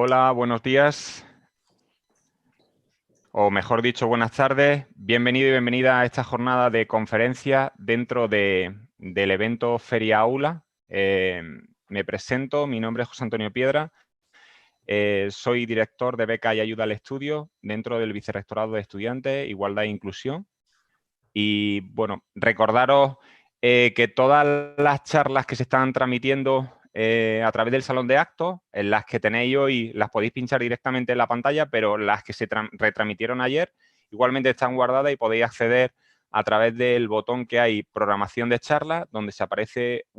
Hola, buenos días, o mejor dicho, buenas tardes. Bienvenido y bienvenida a esta jornada de conferencia dentro del evento Feria Aula. Me presento, mi nombre es José Antonio Piedra, soy director de Beca y Ayuda al Estudio dentro del Vicerrectorado de Estudiantes, Igualdad e Inclusión. Y bueno, recordaros que todas las charlas que se están transmitiendo a través del salón de actos, en las que tenéis hoy, las podéis pinchar directamente en la pantalla, pero las que se retransmitieron ayer igualmente están guardadas y podéis acceder a través del botón que hay programación de charlas, donde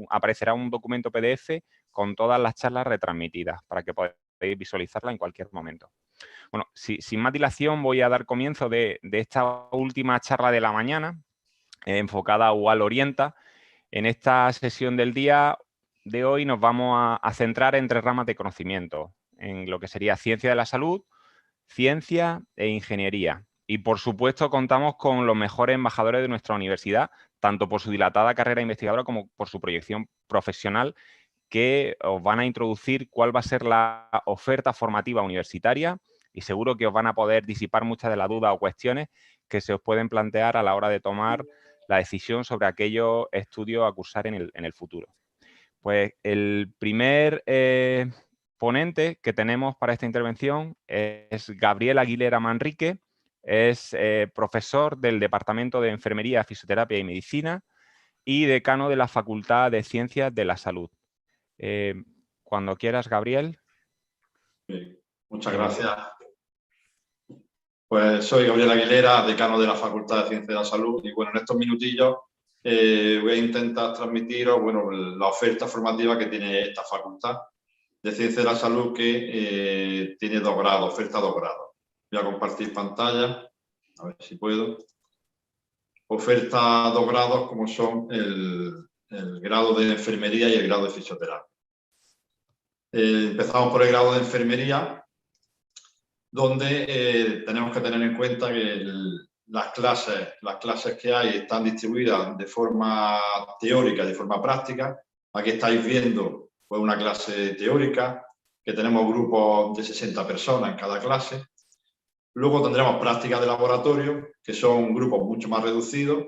aparecerá un documento PDF con todas las charlas retransmitidas para que podáis visualizarla en cualquier momento. Bueno, sin más dilación voy a dar comienzo de esta última charla de la mañana, enfocada a UAL Orienta. En esta sesión del día de hoy nos vamos a centrar en 3 ramas de conocimiento, en lo que sería ciencia de la salud, ciencia e ingeniería. Y, por supuesto, contamos con los mejores embajadores de nuestra universidad, tanto por su dilatada carrera investigadora como por su proyección profesional, que os van a introducir cuál va a ser la oferta formativa universitaria y seguro que os van a poder disipar muchas de las dudas o cuestiones que se os pueden plantear a la hora de tomar la decisión sobre aquellos estudios a cursar en el futuro. Pues el primer ponente que tenemos para esta intervención es Gabriel Aguilera Manrique, es profesor del Departamento de Enfermería, Fisioterapia y Medicina y decano de la Facultad de Ciencias de la Salud. Cuando quieras, Gabriel. Bien, muchas gracias. Pues soy Gabriel Aguilera, decano de la Facultad de Ciencias de la Salud, y bueno, en estos minutillos voy a intentar transmitiros la oferta formativa que tiene esta Facultad de Ciencias de la Salud, que tiene 2 grados, oferta 2 grados. Voy a compartir pantalla, a ver si puedo. Oferta 2 grados como son el grado de enfermería y el grado de fisioterapia. Empezamos por el grado de enfermería, donde tenemos que tener en cuenta que las clases que hay están distribuidas de forma teórica y de forma práctica. Aquí estáis viendo pues, una clase teórica, que tenemos grupos de 60 personas en cada clase. Luego tendremos prácticas de laboratorio, que son grupos mucho más reducidos,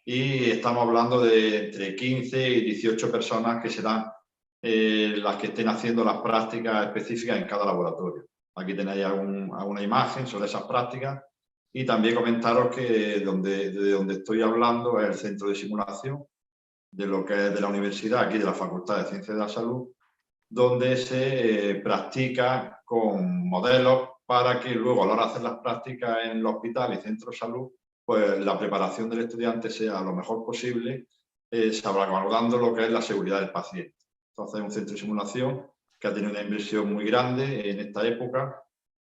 y estamos hablando de entre 15 y 18 personas que serán las que estén haciendo las prácticas específicas en cada laboratorio. Aquí tenéis alguna imagen sobre esas prácticas, y también comentaros que de donde estoy hablando es el centro de simulación de lo que es de la universidad, aquí de la Facultad de Ciencias de la Salud, donde se practica con modelos para que luego a la hora de hacer las prácticas en el hospital y centro de salud, pues la preparación del estudiante sea lo mejor posible, salvaguardando lo que es la seguridad del paciente. Entonces es un centro de simulación que ha tenido una inversión muy grande en esta época,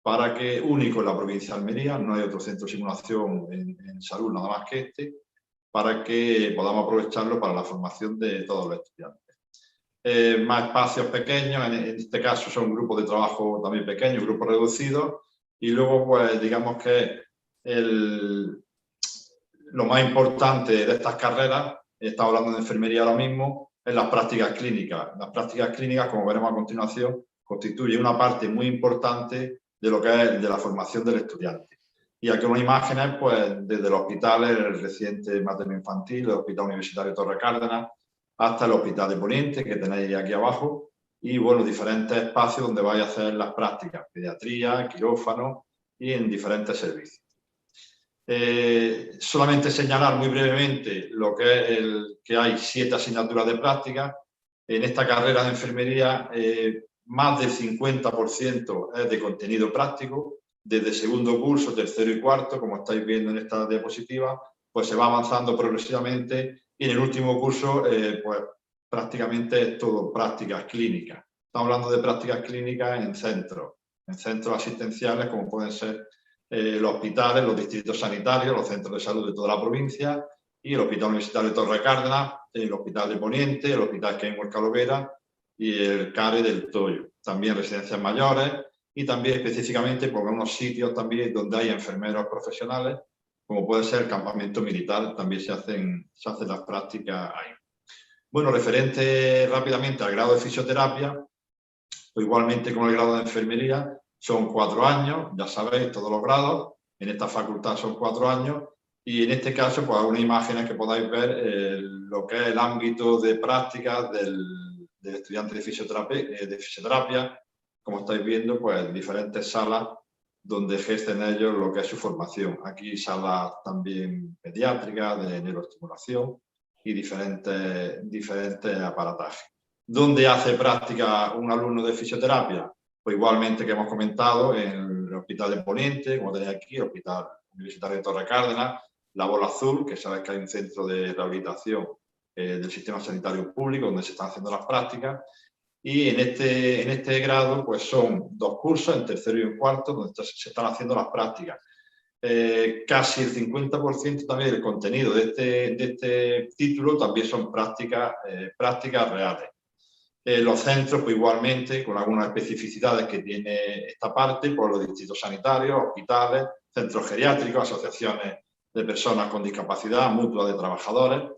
para que, único en la provincia de Almería, no hay otro centro de simulación en salud nada más que este, para que podamos aprovecharlo para la formación de todos los estudiantes. Más espacios pequeños, en este caso son grupos de trabajo también pequeños, grupos reducidos, y luego pues digamos que lo más importante de estas carreras, estamos hablando de enfermería ahora mismo, es las prácticas clínicas. Las prácticas clínicas, como veremos a continuación, constituyen una parte muy importante de lo que es de la formación del estudiante. Y aquí unas imágenes, pues, desde los hospitales, el reciente materno-infantil, el Hospital Universitario Torre Cárdenas, hasta el Hospital de Poniente, que tenéis aquí abajo, y bueno, diferentes espacios donde vais a hacer las prácticas, pediatría, quirófano y en diferentes servicios. Solamente señalar muy brevemente lo que es que hay 7 asignaturas de práctica. En esta carrera de enfermería, más del 50% es de contenido práctico. Desde segundo curso, tercero y cuarto, como estáis viendo en esta diapositiva, pues se va avanzando progresivamente, y en el último curso, pues prácticamente es todo prácticas clínicas. Estamos hablando de prácticas clínicas en centros asistenciales, como pueden ser los hospitales, los distritos sanitarios, los centros de salud de toda la provincia, y el Hospital Universitario de Torre Cárdenas, el Hospital de Poniente, el Hospital que hay en Huerca y el CARE del Toyo. También residencias mayores, y también específicamente por unos sitios también donde hay enfermeros profesionales, como puede ser el campamento militar, también se hacen las prácticas ahí. Bueno, referente rápidamente al grado de fisioterapia, o igualmente con el grado de enfermería, son 4 años, ya sabéis, todos los grados, en esta facultad son 4 años, y en este caso, pues algunas imágenes que podáis ver lo que es el ámbito de práctica del estudiante de fisioterapia, como estáis viendo, pues diferentes salas donde ejercen ellos lo que es su formación. Aquí salas también pediátricas, de neuroestimulación y diferentes aparatajes. ¿Dónde hace práctica un alumno de fisioterapia? Pues igualmente que hemos comentado, en el Hospital de Poniente, como tenéis aquí, el Hospital Universitario de Torre Cárdenas, la Bola Azul, que sabéis que hay un centro de rehabilitación del sistema sanitario público donde se están haciendo las prácticas. Y en este grado pues son 2 cursos, en tercero y en cuarto, donde se están haciendo las prácticas. Casi el 50% también del contenido de este título también son prácticas reales. Los centros, pues igualmente, con algunas especificidades que tiene esta parte, por los distritos sanitarios, hospitales, centros geriátricos, asociaciones de personas con discapacidad, mutuas de trabajadores,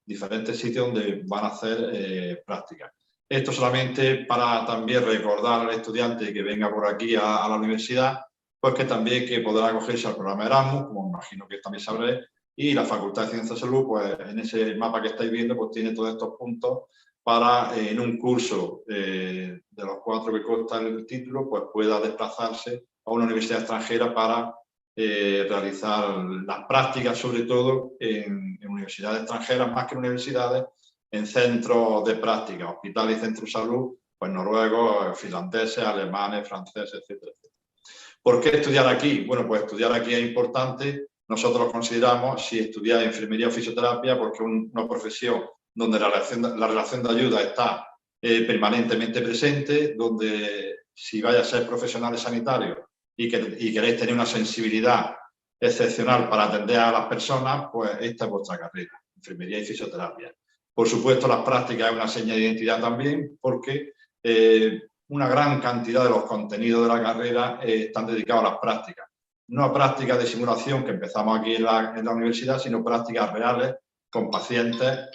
diferentes sitios donde van a hacer prácticas. Esto solamente para también recordar al estudiante que venga por aquí a la universidad, pues que también que podrá acogerse al programa Erasmus, como imagino que también sabréis, y la Facultad de Ciencias de Salud, pues en ese mapa que estáis viendo, pues tiene todos estos puntos para en un curso de los 4 que consta el título, pues pueda desplazarse a una universidad extranjera para realizar las prácticas, sobre todo en universidades extranjeras, más que en universidades, en centros de práctica, hospitales y centros de salud, pues noruegos, finlandeses, alemanes, franceses, etcétera, etcétera. ¿Por qué estudiar aquí? Bueno, pues estudiar aquí es importante. Nosotros lo consideramos, si estudiáis enfermería o fisioterapia, porque es una profesión donde la relación de ayuda está permanentemente presente, donde si vais a ser profesionales sanitarios y queréis tener una sensibilidad excepcional para atender a las personas, pues esta es vuestra carrera, enfermería y fisioterapia. Por supuesto, las prácticas es una seña de identidad también, porque una gran cantidad de los contenidos de la carrera están dedicados a las prácticas. No a prácticas de simulación que empezamos aquí en la universidad, sino prácticas reales con pacientes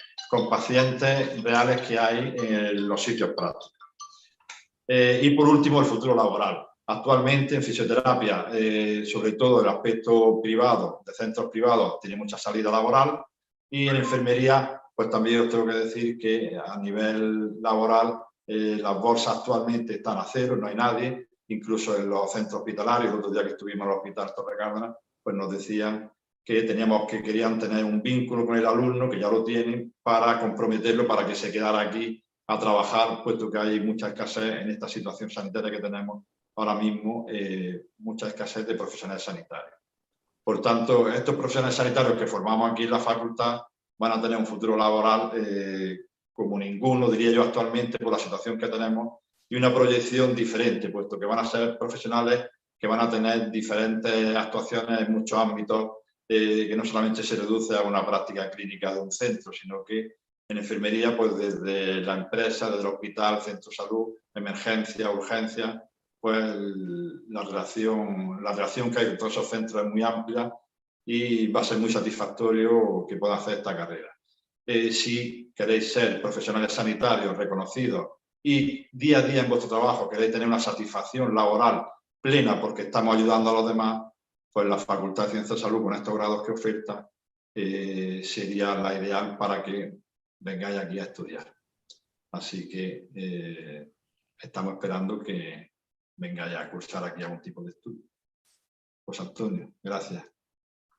reales que hay en los sitios prácticos. Y por último, el futuro laboral. Actualmente en fisioterapia, sobre todo el aspecto privado, de centros privados, tiene mucha salida laboral, y en enfermería, pues también os tengo que decir que a nivel laboral las bolsas actualmente están a cero, no hay nadie, incluso en los centros hospitalarios, el otro día que estuvimos en el Hospital Torre Cárdenas, pues nos decían que querían tener un vínculo con el alumno, que ya lo tienen, para comprometerlo para que se quedara aquí a trabajar, puesto que hay mucha escasez en esta situación sanitaria que tenemos ahora mismo, mucha escasez de profesionales sanitarios. Por tanto, estos profesionales sanitarios que formamos aquí en la facultad van a tener un futuro laboral como ninguno, diría yo, actualmente, por la situación que tenemos, y una proyección diferente, puesto que van a ser profesionales que van a tener diferentes actuaciones en muchos ámbitos, que no solamente se reduce a una práctica clínica de un centro, sino que en enfermería, pues desde la empresa, desde el hospital, centro de salud, emergencia, urgencia, pues la relación que hay con todos esos centros es muy amplia y va a ser muy satisfactorio que pueda hacer esta carrera. Si queréis ser profesionales sanitarios reconocidos y día a día en vuestro trabajo queréis tener una satisfacción laboral plena porque estamos ayudando a los demás, pues la Facultad de Ciencias de Salud, con estos grados que oferta, sería la ideal para que vengáis aquí a estudiar. Así que estamos esperando que vengáis a cursar aquí algún tipo de estudio. Pues Antonio, gracias.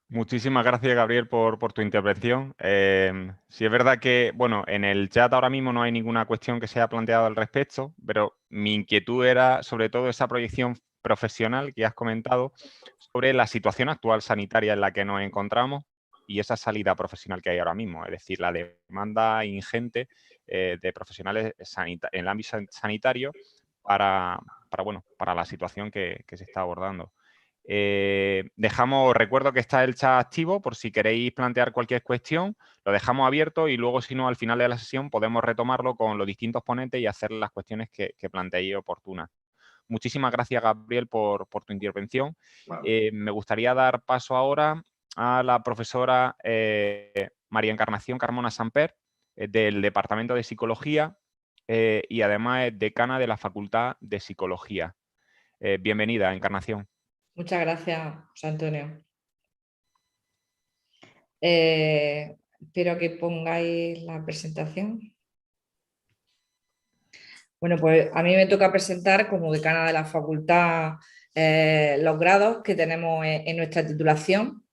Muchísimas gracias, Gabriel, por tu intervención. Sí es verdad que, bueno, en el chat ahora mismo no hay ninguna cuestión que se haya planteado al respecto, pero mi inquietud era sobre todo esa proyección profesional que has comentado sobre la situación actual sanitaria en la que nos encontramos y esa salida profesional que hay ahora mismo, es decir, la demanda ingente de profesionales en el ámbito sanitario para la situación que se está abordando. Recuerdo que está el chat activo por si queréis plantear cualquier cuestión, lo dejamos abierto y luego si no al final de la sesión podemos retomarlo con los distintos ponentes y hacer las cuestiones que planteéis oportunas. Muchísimas gracias, Gabriel, por tu intervención. Vale. Me gustaría dar paso ahora a la profesora María Encarnación Carmona Samper del Departamento de Psicología, y además es decana de la Facultad de Psicología. Bienvenida, Encarnación. Muchas gracias, José Antonio. Espero que pongáis la presentación. Bueno, pues a mí me toca presentar como decana de la facultad los grados que tenemos en nuestra titulación.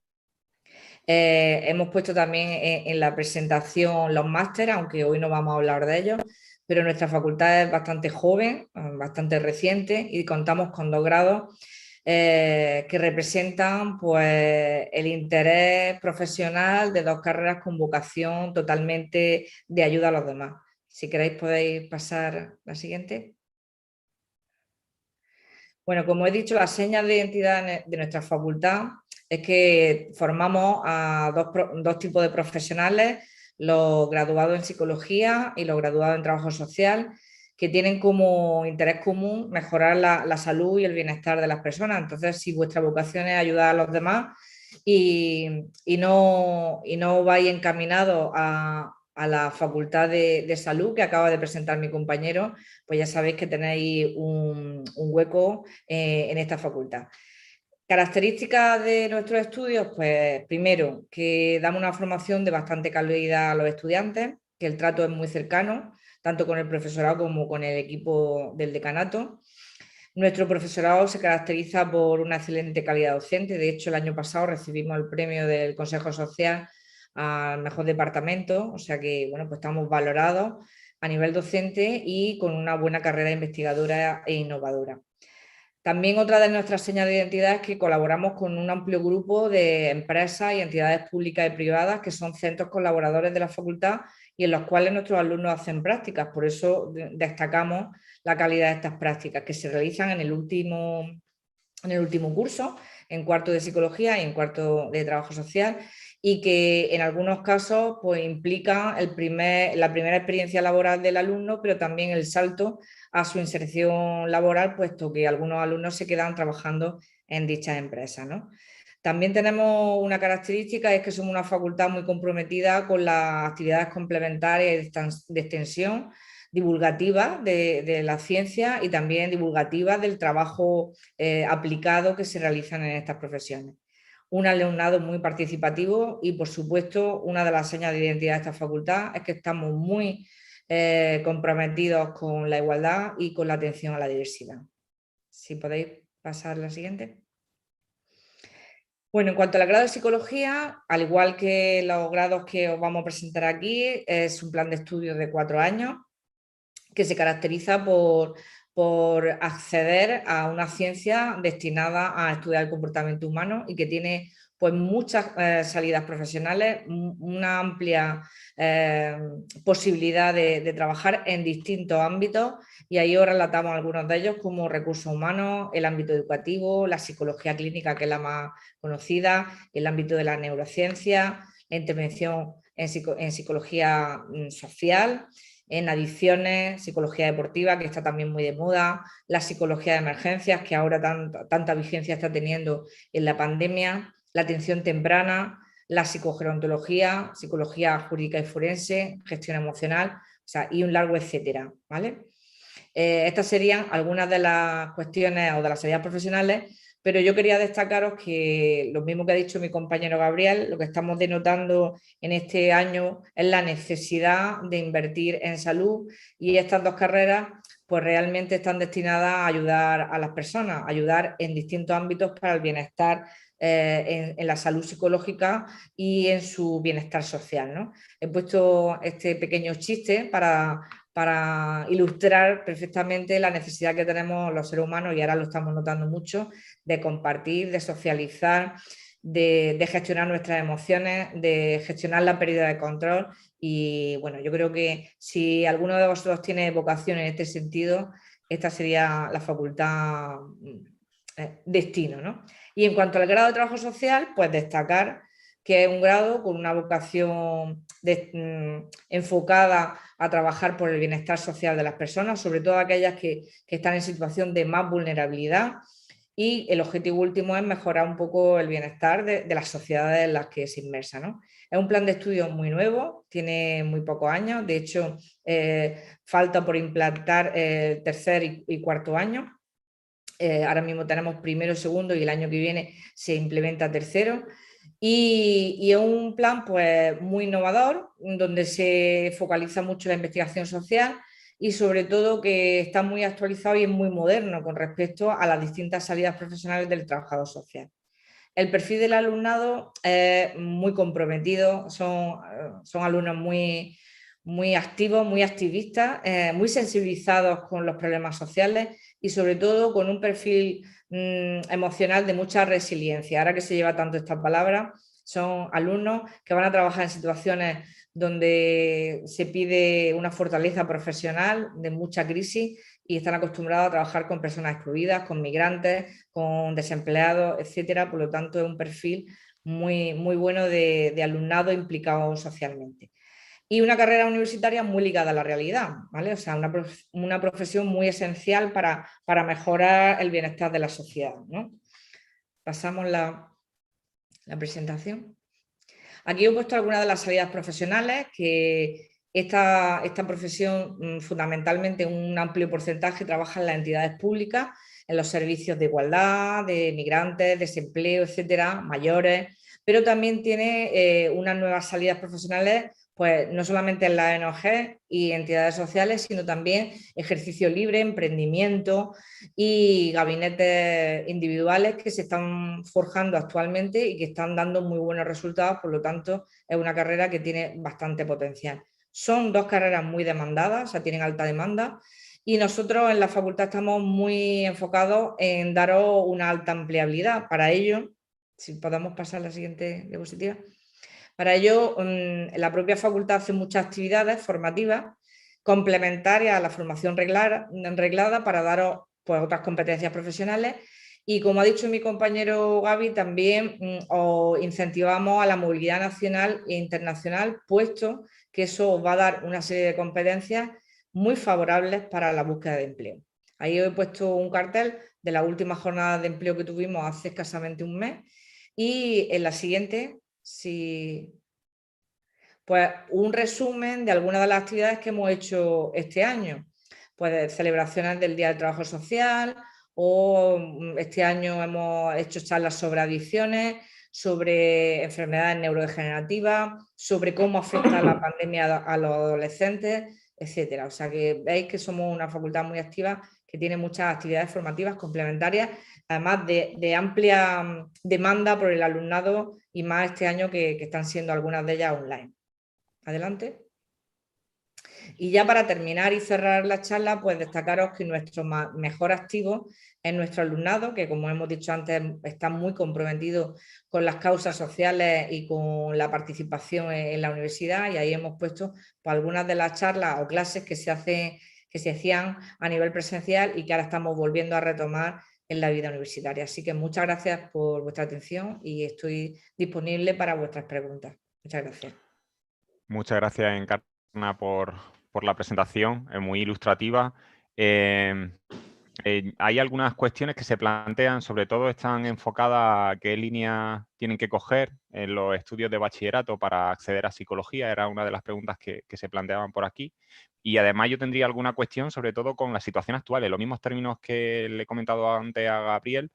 Hemos puesto también en la presentación los másteres, aunque hoy no vamos a hablar de ellos, pero nuestra facultad es bastante joven, bastante reciente, y contamos con 2 grados que representan pues, el interés profesional de 2 carreras con vocación totalmente de ayuda a los demás. Si queréis podéis pasar la siguiente. Bueno, como he dicho, las señas de identidad de nuestra facultad es que formamos a 2 tipos de profesionales, los graduados en psicología y los graduados en trabajo social, que tienen como interés común mejorar la salud y el bienestar de las personas. Entonces, si vuestra vocación es ayudar a los demás y no vais encaminados a la Facultad de Salud que acaba de presentar mi compañero, pues ya sabéis que tenéis un hueco en esta facultad. Características de nuestros estudios, pues primero, que damos una formación de bastante calidad a los estudiantes, que el trato es muy cercano, tanto con el profesorado como con el equipo del decanato. Nuestro profesorado se caracteriza por una excelente calidad docente. De hecho, el año pasado recibimos el premio del Consejo Social al mejor departamento, o sea que bueno, pues estamos valorados a nivel docente y con una buena carrera investigadora e innovadora. También otra de nuestras señas de identidad es que colaboramos con un amplio grupo de empresas y entidades públicas y privadas que son centros colaboradores de la facultad y en los cuales nuestros alumnos hacen prácticas. Por eso destacamos la calidad de estas prácticas que se realizan en el último curso, en cuarto de psicología y en cuarto de trabajo social, y que en algunos casos pues, implica la primera experiencia laboral del alumno, pero también el salto a su inserción laboral, puesto que algunos alumnos se quedan trabajando en dichas empresas, ¿no? También tenemos una característica, es que somos una facultad muy comprometida con las actividades complementarias de extensión, divulgativa de la ciencia y también divulgativa del trabajo aplicado que se realizan en estas profesiones. Un alumnado muy participativo y, por supuesto, una de las señas de identidad de esta facultad es que estamos muy comprometidos con la igualdad y con la atención a la diversidad. Si podéis pasar la siguiente. Bueno, en cuanto al grado de psicología, al igual que los grados que os vamos a presentar aquí, es un plan de estudios de 4 años que se caracteriza por acceder a una ciencia destinada a estudiar el comportamiento humano y que tiene pues, muchas salidas profesionales, una amplia posibilidad de trabajar en distintos ámbitos, y ahí os relatamos algunos de ellos como recursos humanos, el ámbito educativo, la psicología clínica, que es la más conocida, el ámbito de la neurociencia, la intervención en psicología social, en adicciones, psicología deportiva, que está también muy de moda, la psicología de emergencias, que ahora tanta vigencia está teniendo en la pandemia, la atención temprana, la psicogerontología, psicología jurídica y forense, gestión emocional, o sea, y un largo etcétera, ¿vale? Estas serían algunas de las cuestiones o de las salidas profesionales, pero yo quería destacaros que lo mismo que ha dicho mi compañero Gabriel, lo que estamos denotando en este año es la necesidad de invertir en salud, y estas 2 carreras pues realmente están destinadas a ayudar a las personas, ayudar en distintos ámbitos para el bienestar en la salud psicológica y en su bienestar social, ¿no? He puesto este pequeño chiste para ilustrar perfectamente la necesidad que tenemos los seres humanos, y ahora lo estamos notando mucho, de compartir, de socializar, de gestionar nuestras emociones, de gestionar la pérdida de control. Y bueno, yo creo que si alguno de vosotros tiene vocación en este sentido, esta sería la facultad destino, ¿no? Y en cuanto al grado de trabajo social, pues destacar que es un grado con una vocación enfocada a trabajar por el bienestar social de las personas, sobre todo aquellas que están en situación de más vulnerabilidad, y el objetivo último es mejorar un poco el bienestar de las sociedades en las que se inmersa, ¿no? Es un plan de estudio muy nuevo, tiene muy pocos años, de hecho falta por implantar tercer y cuarto año. Ahora mismo tenemos primero, segundo y el año que viene se implementa tercero. Y es un plan pues, muy innovador, donde se focaliza mucho la investigación social y sobre todo que está muy actualizado y es muy moderno con respecto a las distintas salidas profesionales del trabajador social. El perfil del alumnado es muy comprometido, son alumnos muy activos, muy activistas, muy sensibilizados con los problemas sociales y sobre todo con un perfil emocional de mucha resiliencia. Ahora que se lleva tanto esta palabra, son alumnos que van a trabajar en situaciones donde se pide una fortaleza profesional de mucha crisis y están acostumbrados a trabajar con personas excluidas, con migrantes, con desempleados, etcétera. Por lo tanto, es un perfil muy bueno de alumnado implicado socialmente. Y una carrera universitaria muy ligada a la realidad, ¿vale? O sea, una profesión muy esencial para mejorar el bienestar de la sociedad, ¿no? Pasamos la presentación. Aquí he puesto algunas de las salidas profesionales que esta profesión fundamentalmente un amplio porcentaje trabaja en las entidades públicas, en los servicios de igualdad, de migrantes, desempleo, etcétera, mayores, pero también tiene unas nuevas salidas profesionales, pues no solamente en las ONG y entidades sociales, sino también ejercicio libre, emprendimiento y gabinetes individuales que se están forjando actualmente y que están dando muy buenos resultados, por lo tanto es una carrera que tiene bastante potencial. Son dos carreras muy demandadas, o sea, tienen alta demanda y nosotros en la facultad estamos muy enfocados en daros una alta empleabilidad. Para ello, si podemos pasar a la siguiente diapositiva, para ello la propia facultad hace muchas actividades formativas complementarias a la formación reglada para daros pues, otras competencias profesionales y como ha dicho mi compañero Gaby, también os incentivamos a la movilidad nacional e internacional, puesto que eso os va a dar una serie de competencias muy favorables para la búsqueda de empleo. Ahí os he puesto un cartel de la última jornada de empleo que tuvimos hace escasamente un mes y en la siguiente, pues un resumen de algunas de las actividades que hemos hecho este año. Pues celebraciones del Día del Trabajo Social o este año hemos hecho charlas sobre adicciones, sobre enfermedades neurodegenerativas, sobre cómo afecta la pandemia a los adolescentes, etcétera. O sea que veis que somos una facultad muy activa que tiene muchas actividades formativas complementarias, además de amplia demanda por el alumnado y más este año que están siendo algunas de ellas online. Adelante. Y ya para terminar y cerrar la charla, pues destacaros que nuestro mejor activo es nuestro alumnado, que como hemos dicho antes, está muy comprometido con las causas sociales y con la participación en la universidad y ahí hemos puesto pues, algunas de las charlas o clases que se hacían a nivel presencial y que ahora estamos volviendo a retomar en la vida universitaria. Así que muchas gracias por vuestra atención y estoy disponible para vuestras preguntas. Muchas gracias. Muchas gracias, Encarna, por la presentación, es muy ilustrativa. Hay algunas cuestiones que se plantean, sobre todo están enfocadas a qué líneas tienen que coger en los estudios de bachillerato para acceder a psicología, era una de las preguntas que se planteaban por aquí. Y además yo tendría alguna cuestión, sobre todo con la situación actual, en los mismos términos que le he comentado antes a Gabriel,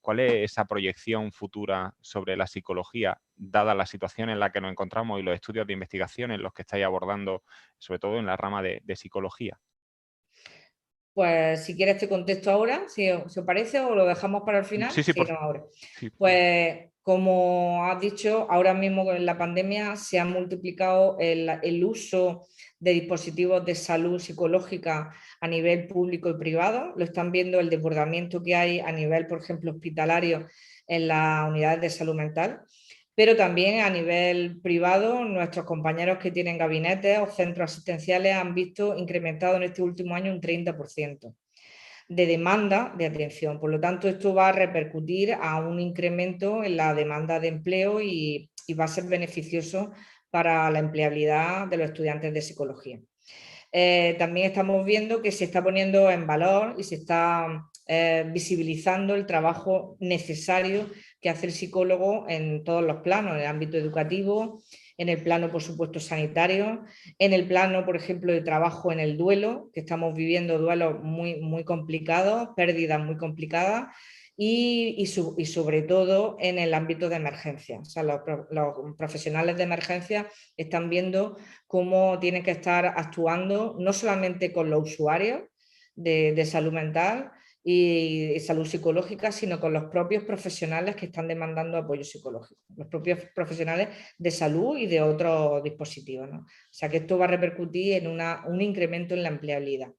¿cuál es esa proyección futura sobre la psicología, dada la situación en la que nos encontramos y los estudios de investigación en los que estáis abordando, sobre todo en la rama de psicología? Pues si quieres te contesto ahora, si os parece, o lo dejamos para el final. Sí, No, ahora. sí. Pues como has dicho, ahora mismo con la pandemia se ha multiplicado el uso de dispositivos de salud psicológica a nivel público y privado. Lo están viendo el desbordamiento que hay a nivel, por ejemplo, hospitalario en las unidades de salud mental. Pero también a nivel privado, nuestros compañeros que tienen gabinetes o centros asistenciales han visto incrementado en este último año un 30% de demanda de atención. Por lo tanto, esto va a repercutir a un incremento en la demanda de empleo y va a ser beneficioso para la empleabilidad de los estudiantes de psicología. También estamos viendo que se está poniendo en valor y se está visibilizando el trabajo necesario que hace el psicólogo en todos los planos, en el ámbito educativo, en el plano, por supuesto, sanitario, en el plano, por ejemplo, de trabajo en el duelo, que estamos viviendo duelos muy complicados, pérdidas muy complicadas, y sobre todo en el ámbito de emergencia. O sea, los profesionales de emergencia están viendo cómo tienen que estar actuando no solamente con los usuarios de salud mental y salud psicológica, sino con los propios profesionales que están demandando apoyo psicológico, los propios profesionales de salud y de otros dispositivos, ¿no? O sea que esto va a repercutir en un incremento en la empleabilidad.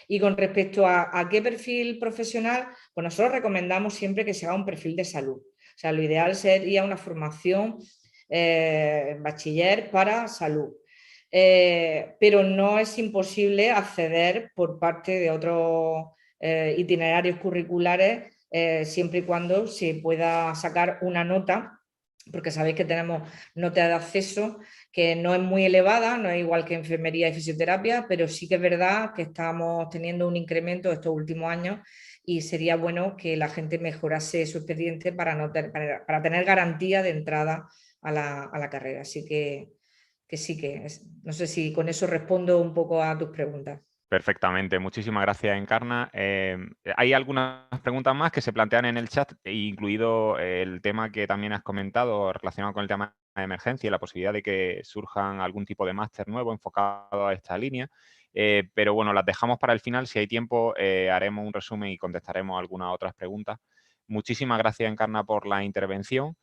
Y con respecto a qué perfil profesional, pues nosotros recomendamos siempre que se haga un perfil de salud. O sea, lo ideal sería una formación bachiller para salud. Pero no es imposible acceder por parte de otros itinerarios curriculares siempre y cuando se pueda sacar una nota, porque sabéis que tenemos nota de acceso que no es muy elevada, no es igual que enfermería y fisioterapia, pero sí que es verdad que estamos teniendo un incremento estos últimos años y sería bueno que la gente mejorase su expediente para tener garantía de entrada a la carrera. Así que sí que no sé si con eso respondo un poco a tus preguntas. Perfectamente, muchísimas gracias, Encarna. Hay algunas preguntas más que se plantean en el chat, incluido el tema que también has comentado relacionado con el tema de emergencia y la posibilidad de que surjan algún tipo de máster nuevo enfocado a esta línea. Pero bueno, las dejamos para el final. Si hay tiempo, haremos un resumen y contestaremos algunas otras preguntas. Muchísimas gracias, Encarna, por la intervención.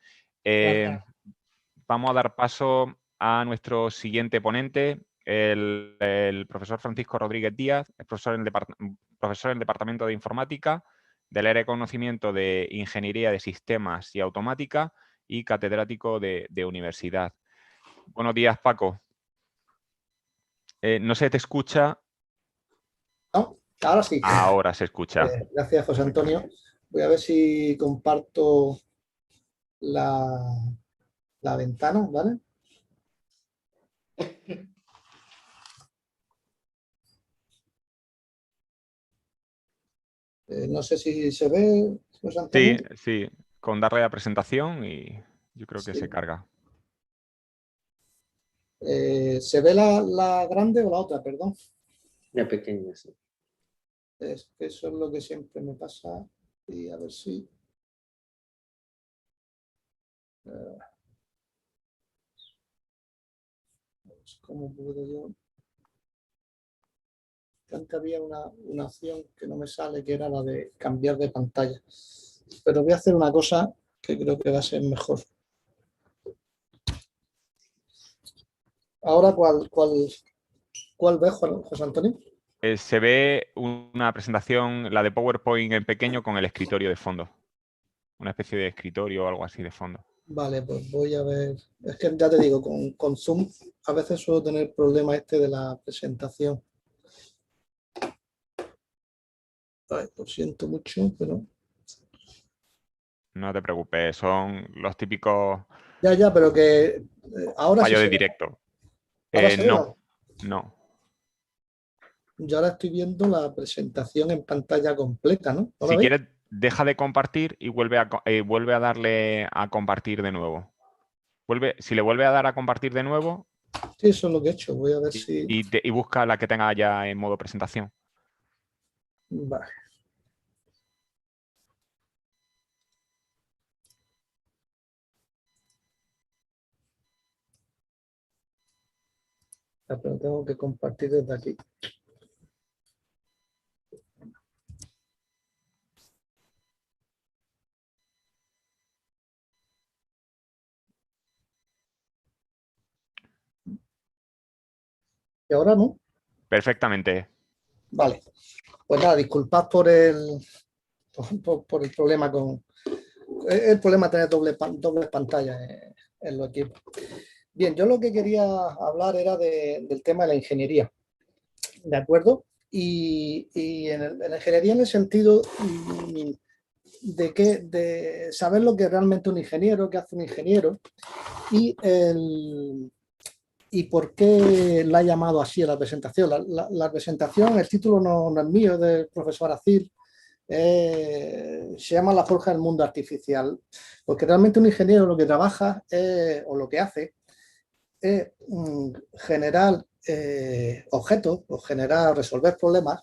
Vamos a dar paso a nuestro siguiente ponente, el profesor Francisco Rodríguez Díaz, es profesor en el Departamento de Informática del área de conocimiento de Ingeniería de Sistemas y Automática y catedrático de universidad. Buenos días, Paco. No se te escucha. ¿No? Ahora sí. Ahora se escucha. Gracias, José Antonio. Voy a ver si comparto la ventana, ¿vale? No sé si se ve, José Antonio. Sí, con darle a presentación y yo creo que se carga. ¿Se ve la grande o la otra, perdón? La pequeña, sí. Es que eso es lo que siempre me pasa. Y a ver si... ¿Cómo puedo yo? Antes había una opción que no me sale, que era la de cambiar de pantalla. Pero voy a hacer una cosa que creo que va a ser mejor. Ahora, ¿cuál ves, José Antonio? Se ve una presentación, la de PowerPoint en pequeño con el escritorio de fondo. Una especie de escritorio o algo así de fondo. Vale, pues voy a ver. Es que ya te digo, con Zoom a veces suelo tener problema de la presentación. Ay, lo siento mucho, pero... No te preocupes, son los típicos... Ya, pero que ahora fallo sí de directo. No. Yo ahora estoy viendo la presentación en pantalla completa, ¿no? Si quieres, deja de compartir y vuelve a darle a compartir de nuevo. Si le vuelve a dar a compartir de nuevo... Sí, eso es lo que he hecho. Voy a ver si... Y busca la que tenga ya en modo presentación. Vale. Pero tengo que compartir desde aquí. ¿Y ahora no? Perfectamente. Vale. Pues nada, disculpad por el problema con... El problema de tener dobles pantallas en los equipos. Bien, yo lo que quería hablar era del tema de la ingeniería. ¿De acuerdo? Y en la ingeniería en el sentido de saber lo que es realmente un ingeniero, qué hace un ingeniero y por qué la ha llamado así a la presentación. La presentación, el título no es mío, es del profesor Acil, se llama la forja del mundo artificial, porque realmente un ingeniero lo que trabaja o lo que hace es generar objetos o resolver problemas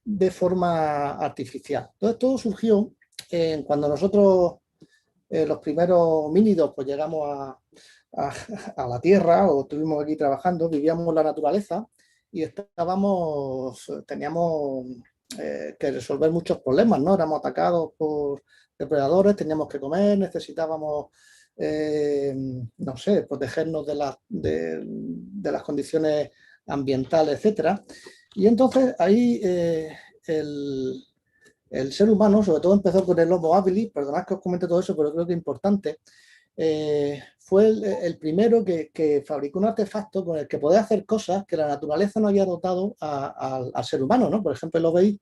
de forma artificial. Entonces todo surgió cuando nosotros, los primeros homínidos, pues llegamos a la Tierra o estuvimos aquí trabajando, vivíamos la naturaleza y teníamos que resolver muchos problemas, ¿no? Éramos atacados por depredadores, teníamos que comer, necesitábamos, no sé, protegernos de las condiciones ambientales, etcétera. Y entonces ahí el ser humano, sobre todo empezó con el Homo habilis, perdonad que os comente todo eso, pero creo que es importante, fue el primero que fabricó un artefacto con el que podía hacer cosas que la naturaleza no había dotado al ser humano, ¿no? Por ejemplo, lo veis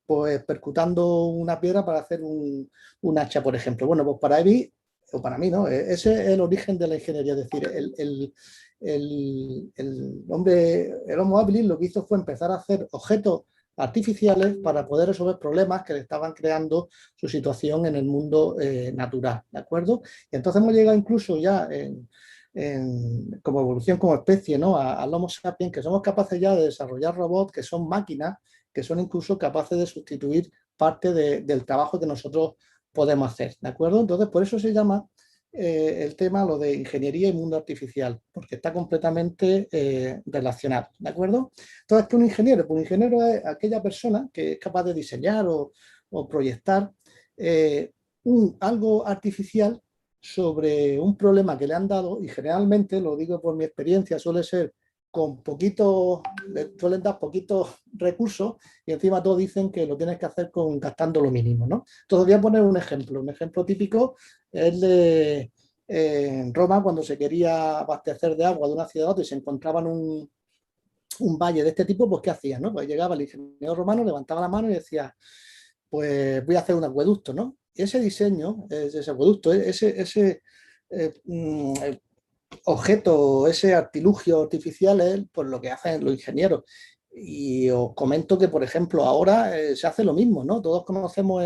pues percutando una piedra para hacer un hacha, por ejemplo. Bueno, pues para Evi, o para mí, ¿no? Ese es el origen de la ingeniería, es decir, el Homo habilis lo que hizo fue empezar a hacer objetos artificiales para poder resolver problemas que le estaban creando su situación en el mundo natural, ¿de acuerdo? Y entonces hemos llegado incluso ya como evolución, como especie, ¿no? Al Homo sapiens, que somos capaces ya de desarrollar robots que son máquinas, que son incluso capaces de sustituir parte del trabajo que nosotros podemos hacer, ¿de acuerdo? Entonces, por eso se llama el tema lo de ingeniería y mundo artificial, porque está completamente relacionado, ¿de acuerdo? Entonces, ¿qué es un ingeniero? Pues un ingeniero es aquella persona que es capaz de diseñar o proyectar algo artificial sobre un problema que le han dado, y generalmente, lo digo por mi experiencia, suele ser con poquitos, suelen dar poquitos recursos y encima todos dicen que lo tienes que hacer gastando lo mínimo, ¿no? Entonces voy a poner un ejemplo típico es de en Roma, cuando se quería abastecer de agua de una ciudad a otra y se encontraban un valle de este tipo, pues ¿qué hacían? ¿No? Pues llegaba el ingeniero romano, levantaba la mano y decía, pues voy a hacer un acueducto, ¿no? Y ese diseño, ese acueducto, ese objeto, ese artilugio artificial es pues, lo que hacen los ingenieros. Y os comento que, por ejemplo, ahora se hace lo mismo, ¿no? Todos conocemos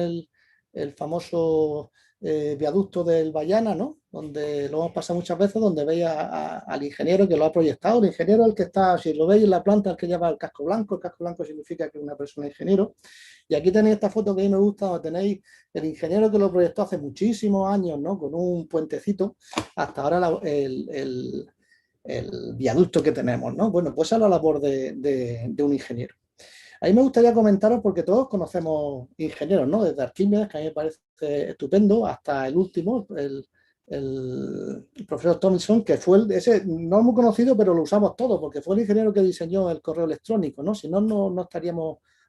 el famoso viaducto del Bayana, ¿no? Donde lo hemos pasado muchas veces, donde veis al ingeniero que lo ha proyectado. El ingeniero es el que está, si lo veis en la planta, el que lleva el casco blanco significa que es una persona ingeniero. Y aquí tenéis esta foto que a mí me gusta, donde tenéis el ingeniero que lo proyectó hace muchísimos años, ¿no? Con un puentecito, hasta ahora el viaducto que tenemos, ¿no? Bueno, pues esa es la labor de un ingeniero. A mí me gustaría comentaros, porque todos conocemos ingenieros, ¿no? Desde Arquímedes, que a mí me parece estupendo, hasta el último, el profesor Thomson, que fue ese no hemos conocido, pero lo usamos todos, porque fue el ingeniero que diseñó el correo electrónico, ¿no? Si no, no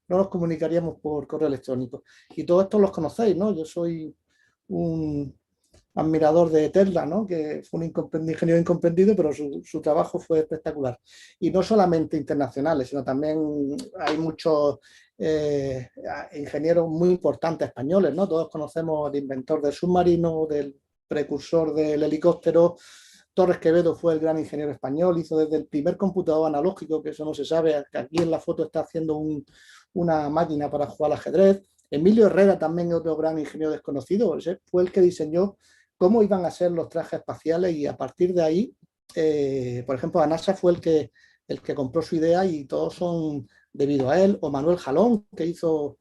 nos comunicaríamos por correo electrónico. Y todos estos los conocéis, ¿no? Yo soy un admirador de Tesla, ¿no? Que fue un ingeniero incomprendido, pero su trabajo fue espectacular. Y no solamente internacionales, sino también hay muchos ingenieros muy importantes españoles, ¿no? Todos conocemos al inventor del submarino, del precursor del helicóptero. Torres Quevedo fue el gran ingeniero español, hizo desde el primer computador analógico, que eso no se sabe, que aquí en la foto está haciendo una máquina para jugar al ajedrez. Emilio Herrera, también otro gran ingeniero desconocido, fue el que diseñó cómo iban a ser los trajes espaciales, y a partir de ahí, por ejemplo, a NASA fue el que compró su idea, y todos son debido a él. O Manuel Jalón, que hizo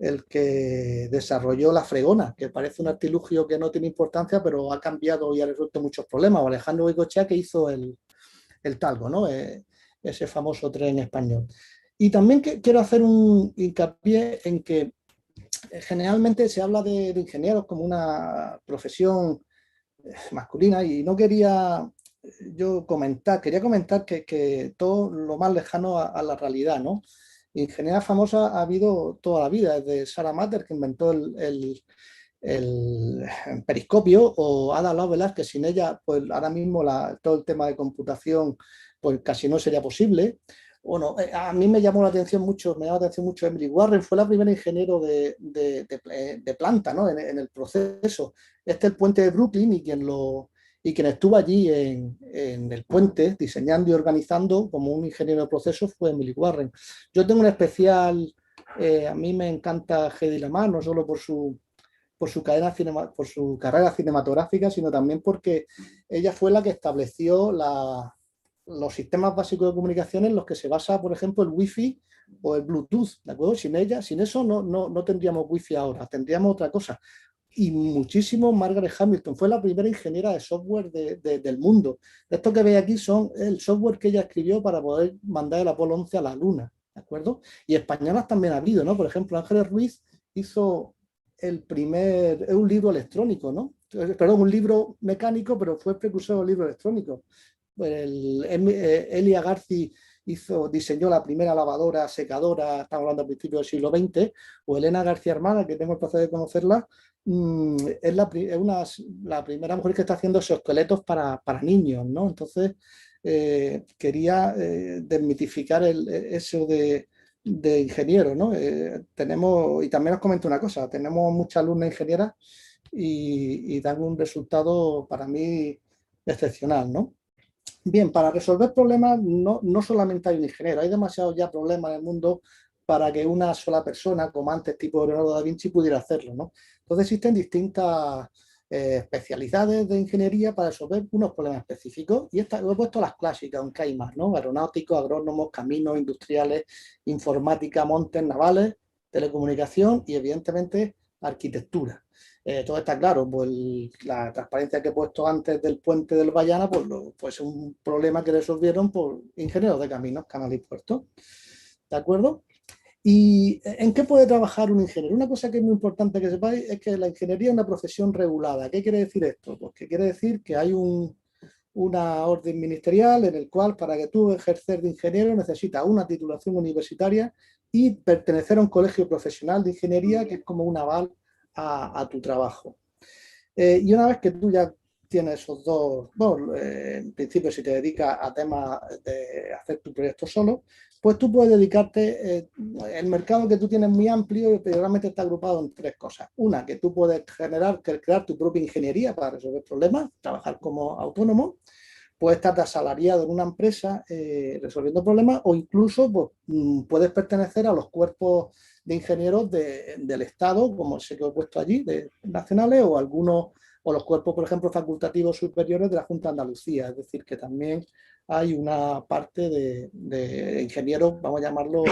el que desarrolló la fregona, que parece un artilugio que no tiene importancia, pero ha cambiado y ha resuelto muchos problemas. O Alejandro Goicoechea, que hizo el talgo, ¿no? Ese famoso tren español. Y también quiero hacer un hincapié en que generalmente se habla de ingenieros como una profesión masculina, y no quería yo quería comentar que todo lo más lejano a la realidad, ¿no? Ingeniería famosa ha habido toda la vida, desde Sarah Matter, que inventó el periscopio, o Ada Lovelace, que sin ella, pues ahora mismo todo el tema de computación pues casi no sería posible. Bueno, a mí me llamó la atención mucho, Emily Warren, fue la primera ingeniero de planta, ¿no? En el proceso. Este es el puente de Brooklyn, y quien estuvo allí en el puente diseñando y organizando como un ingeniero de procesos fue Emily Warren. Yo tengo un especial A mí me encanta Hedy Lamarr, no solo por su carrera cinematográfica, sino también porque ella fue la que estableció los sistemas básicos de comunicación en los que se basa, por ejemplo, el Wi-Fi o el Bluetooth, ¿de acuerdo? Sin eso no tendríamos Wi-Fi ahora, tendríamos otra cosa. Y muchísimo Margaret Hamilton, fue la primera ingeniera de software del mundo. Esto que veis aquí son el software que ella escribió para poder mandar el Apolo 11 a la Luna, ¿de acuerdo? Y españolas también ha habido, ¿no? Por ejemplo, Ángeles Ruiz hizo es un libro electrónico, ¿no? Perdón, un libro mecánico, pero fue precursor del libro electrónico. Elia Garci diseñó la primera lavadora, secadora, estamos hablando al principio del siglo XX, o Elena García Armada, que tengo el placer de conocerla, es la primera mujer que está haciendo exoesqueletos para niños, ¿no? Entonces, quería desmitificar eso de ingeniero, ¿no? Y también os comento una cosa, tenemos muchas alumnas ingenieras y dan un resultado para mí excepcional, ¿no? Bien, para resolver problemas no solamente hay un ingeniero, hay demasiados ya problemas en el mundo para que una sola persona, como antes tipo Leonardo da Vinci, pudiera hacerlo, ¿no? Entonces existen distintas especialidades de ingeniería para resolver unos problemas específicos y he puesto las clásicas, aunque hay más, ¿no? Aeronáuticos, agrónomos, caminos industriales, informática, montes navales, telecomunicación y evidentemente arquitectura. Todo está claro, pues la transparencia que he puesto antes del puente del Bayana, pues es un problema que resolvieron por ingenieros de caminos, canales y puertos. ¿De acuerdo? ¿Y en qué puede trabajar un ingeniero? Una cosa que es muy importante que sepáis es que la ingeniería es una profesión regulada. ¿Qué quiere decir esto? Pues que quiere decir que hay una orden ministerial en el cual para que tú ejercer de ingeniero necesitas una titulación universitaria y pertenecer a un colegio profesional de ingeniería que es como un aval a tu trabajo. Y una vez que tú ya tienes esos en principio si te dedicas a temas de hacer tu proyecto solo, pues tú puedes dedicarte, el mercado que tú tienes muy amplio y realmente está agrupado en tres cosas. Una, que tú puedes crear tu propia ingeniería para resolver problemas, trabajar como autónomo, puedes estar asalariado en una empresa resolviendo problemas o incluso pues, puedes pertenecer a los cuerpos de ingenieros del Estado, como ese que he puesto allí, nacionales o algunos, o los cuerpos, por ejemplo, facultativos superiores de la Junta de Andalucía. Es decir, que también hay una parte de ingenieros, vamos a llamarlo.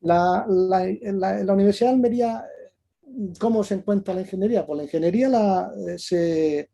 La Universidad de Almería, ¿cómo se encuentra la ingeniería? Pues la ingeniería se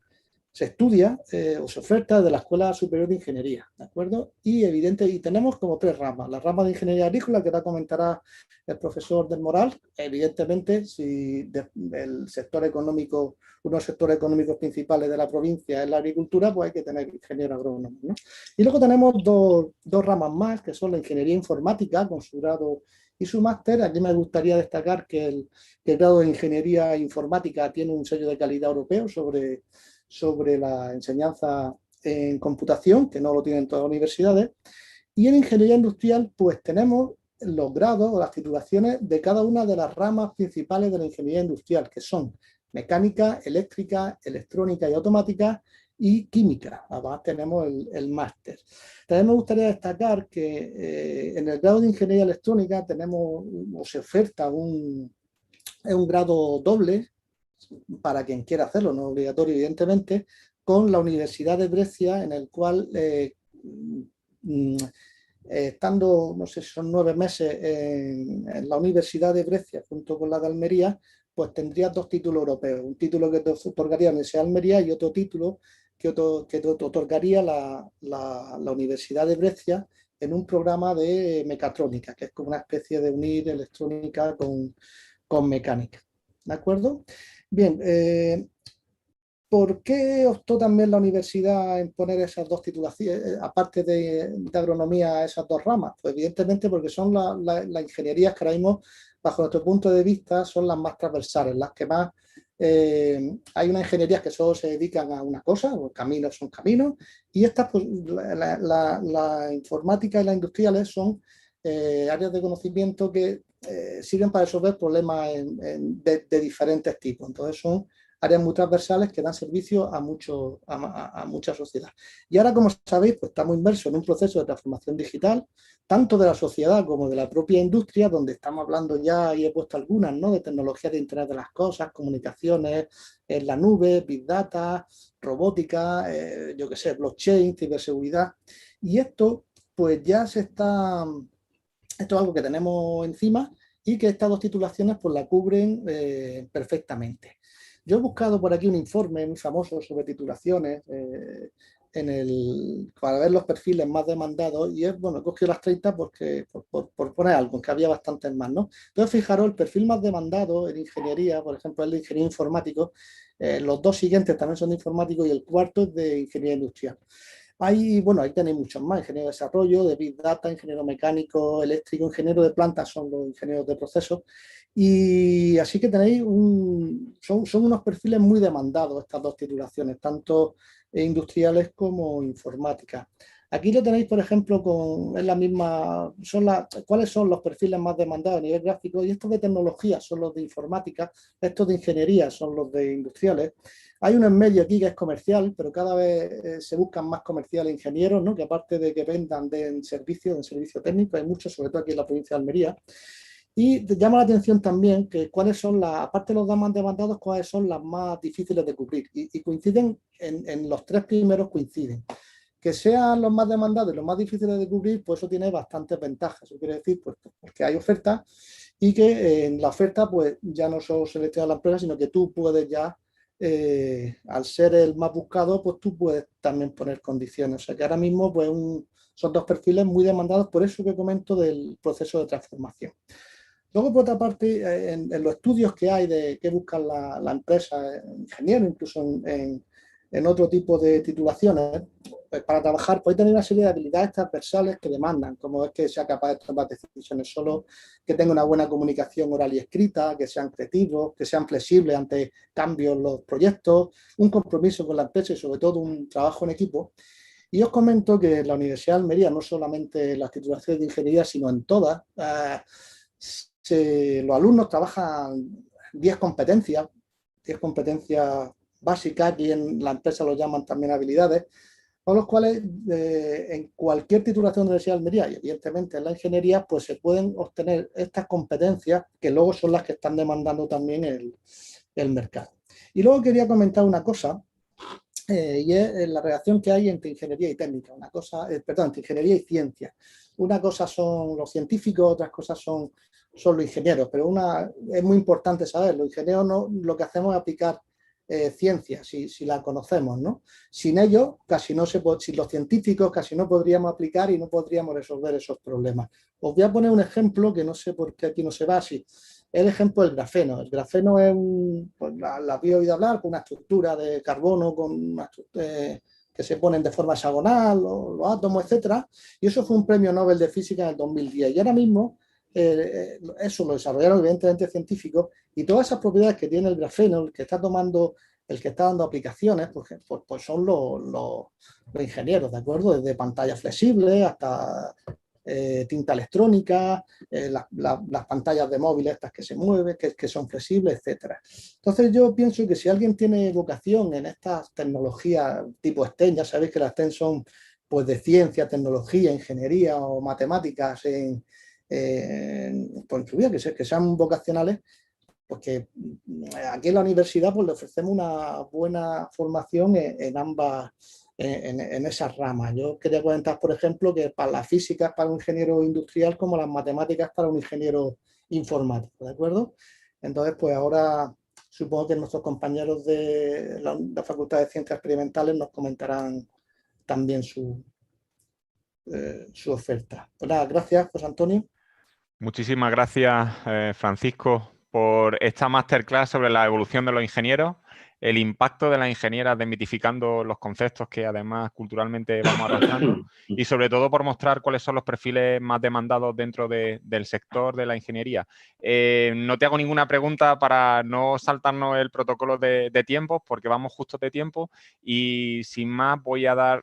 estudia o se oferta de la Escuela Superior de Ingeniería, ¿de acuerdo? Y tenemos como tres ramas. La rama de Ingeniería Agrícola, que ahora comentará el profesor del Moral, evidentemente, si el sector económico, uno de los sectores económicos principales de la provincia es la agricultura, pues hay que tener ingeniero agrónomo, ¿no? Y luego tenemos dos ramas más, que son la Ingeniería Informática, con su grado y su máster. Aquí me gustaría destacar que el grado de Ingeniería Informática tiene un sello de calidad europeo sobre la enseñanza en computación, que no lo tienen todas las universidades. Y en ingeniería industrial, pues tenemos los grados o las titulaciones de cada una de las ramas principales de la ingeniería industrial, que son mecánica, eléctrica, electrónica y automática y química. Además tenemos el máster. También me gustaría destacar que en el grado de ingeniería electrónica tenemos o se oferta un grado doble para quien quiera hacerlo, no obligatorio evidentemente, con la Universidad de Brescia, en el cual estando, no sé si son 9 meses en la Universidad de Brescia junto con la de Almería, pues tendrías dos títulos europeos, un título que te otorgaría la Universidad de Almería y otro título que te otorgaría la Universidad de Brescia en un programa de mecatrónica, que es como una especie de unir electrónica con mecánica. ¿De acuerdo? Bien, ¿por qué optó también la universidad en poner esas dos titulaciones, aparte de agronomía, esas dos ramas? Pues evidentemente porque son las ingenierías que ahora mismo, bajo nuestro punto de vista, son las más transversales, las que más... hay unas ingenierías que solo se dedican a una cosa, los caminos son caminos, y estas, pues, la informática y las industriales son áreas de conocimiento que sirven para resolver problemas de diferentes tipos. Entonces son áreas muy transversales que dan servicio a mucha sociedad. Y ahora, como sabéis, pues estamos inmersos en un proceso de transformación digital, tanto de la sociedad como de la propia industria, donde estamos hablando ya, y he puesto algunas, ¿no?, de tecnologías de Internet de las cosas, comunicaciones en la nube, Big Data, robótica, yo qué sé, blockchain, ciberseguridad. Y esto, pues ya esto es algo que tenemos encima y que estas dos titulaciones pues la cubren perfectamente. Yo he buscado por aquí un informe muy famoso sobre titulaciones para ver los perfiles más demandados y bueno, he cogido las 30 porque, por poner algo, que había bastantes más, ¿no? Entonces, fijaros, el perfil más demandado en ingeniería, por ejemplo, el de ingeniero informático, los dos siguientes también son de informático y el cuarto es de ingeniería industrial. Bueno, ahí tenéis muchos más: ingeniero de desarrollo, de Big Data, ingeniero mecánico, eléctrico, ingeniero de plantas son los ingenieros de procesos. Y así que tenéis son unos perfiles muy demandados estas dos titulaciones, tanto industriales como informáticas. Aquí lo tenéis, por ejemplo, es la misma, ¿cuáles son los perfiles más demandados a nivel gráfico? Y estos de tecnología son los de informática, estos de ingeniería son los de industriales. Hay uno en medio aquí que es comercial, pero cada vez se buscan más comerciales ingenieros, ¿no?, que aparte de que vendan en servicio técnico, hay muchos, sobre todo aquí en la provincia de Almería. Y te llama la atención también que cuáles son aparte de los más demandados, cuáles son las más difíciles de cubrir. Y coinciden, en los tres primeros coinciden. Que sean los más demandados y los más difíciles de cubrir, pues eso tiene bastantes ventajas. Eso quiere decir, pues, que hay oferta y que en la oferta, pues ya no solo selecciona la empresa, sino que tú puedes ya, al ser el más buscado, pues tú puedes también poner condiciones. O sea que ahora mismo, pues son dos perfiles muy demandados, por eso que comento del proceso de transformación. Luego, por otra parte, en los estudios que hay de qué buscan la empresa, ingeniero, incluso en otro tipo de titulaciones, pues para trabajar puede tener una serie de habilidades transversales que demandan, como es que sea capaz de tomar decisiones solo, que tenga una buena comunicación oral y escrita, que sean creativos, que sean flexibles ante cambios en los proyectos, un compromiso con la empresa y sobre todo un trabajo en equipo. Y os comento que en la Universidad de Almería, no solamente en las titulaciones de ingeniería, sino en todas, los alumnos trabajan 10 competencias básicas, y en la empresa lo llaman también habilidades, con los cuales en cualquier titulación de la Universidad de Almería, y evidentemente en la ingeniería, pues se pueden obtener estas competencias que luego son las que están demandando también el mercado. Y luego quería comentar una cosa, y es la relación que hay entre ingeniería y técnica, entre ingeniería y ciencia. Una cosa son los científicos, otras cosas son los ingenieros, pero es muy importante saber, los ingenieros lo que hacemos es aplicar ciencia, si la conocemos, ¿no? Sin ellos, sin los científicos, casi no podríamos aplicar y no podríamos resolver esos problemas. Os voy a poner un ejemplo que no sé por qué aquí no se va así. El ejemplo del grafeno. El grafeno es pues la había oído hablar, con una estructura de carbono que se ponen de forma hexagonal, los átomos, etcétera. Y eso fue un premio Nobel de Física en el 2010. Y ahora mismo eso lo desarrollaron evidentemente científicos, y todas esas propiedades que tiene el grafeno, el que está dando aplicaciones, pues son los ingenieros, ¿de acuerdo? Desde pantallas flexibles hasta tinta electrónica, las pantallas de móviles estas que se mueven, que son flexibles, etcétera. Entonces yo pienso que si alguien tiene vocación en estas tecnologías tipo STEM, ya sabéis que las STEM son pues de ciencia, tecnología, ingeniería o matemáticas pues, que sean vocacionales, porque aquí en la universidad pues le ofrecemos una buena formación en ambas, en esas ramas. Yo quería comentar, por ejemplo, que para la física es para un ingeniero industrial como las matemáticas para un ingeniero informático, ¿de acuerdo? Entonces, pues ahora supongo que nuestros compañeros de la Facultad de Ciencias Experimentales nos comentarán también su oferta. Pues nada, gracias, José Antonio. Muchísimas gracias, Francisco, por esta masterclass sobre la evolución de los ingenieros, el impacto de las ingenieras desmitificando los conceptos que además culturalmente vamos arrastrando y sobre todo por mostrar cuáles son los perfiles más demandados dentro del sector de la ingeniería. No te hago ninguna pregunta para no saltarnos el protocolo de tiempos, porque vamos justo de tiempo, y sin más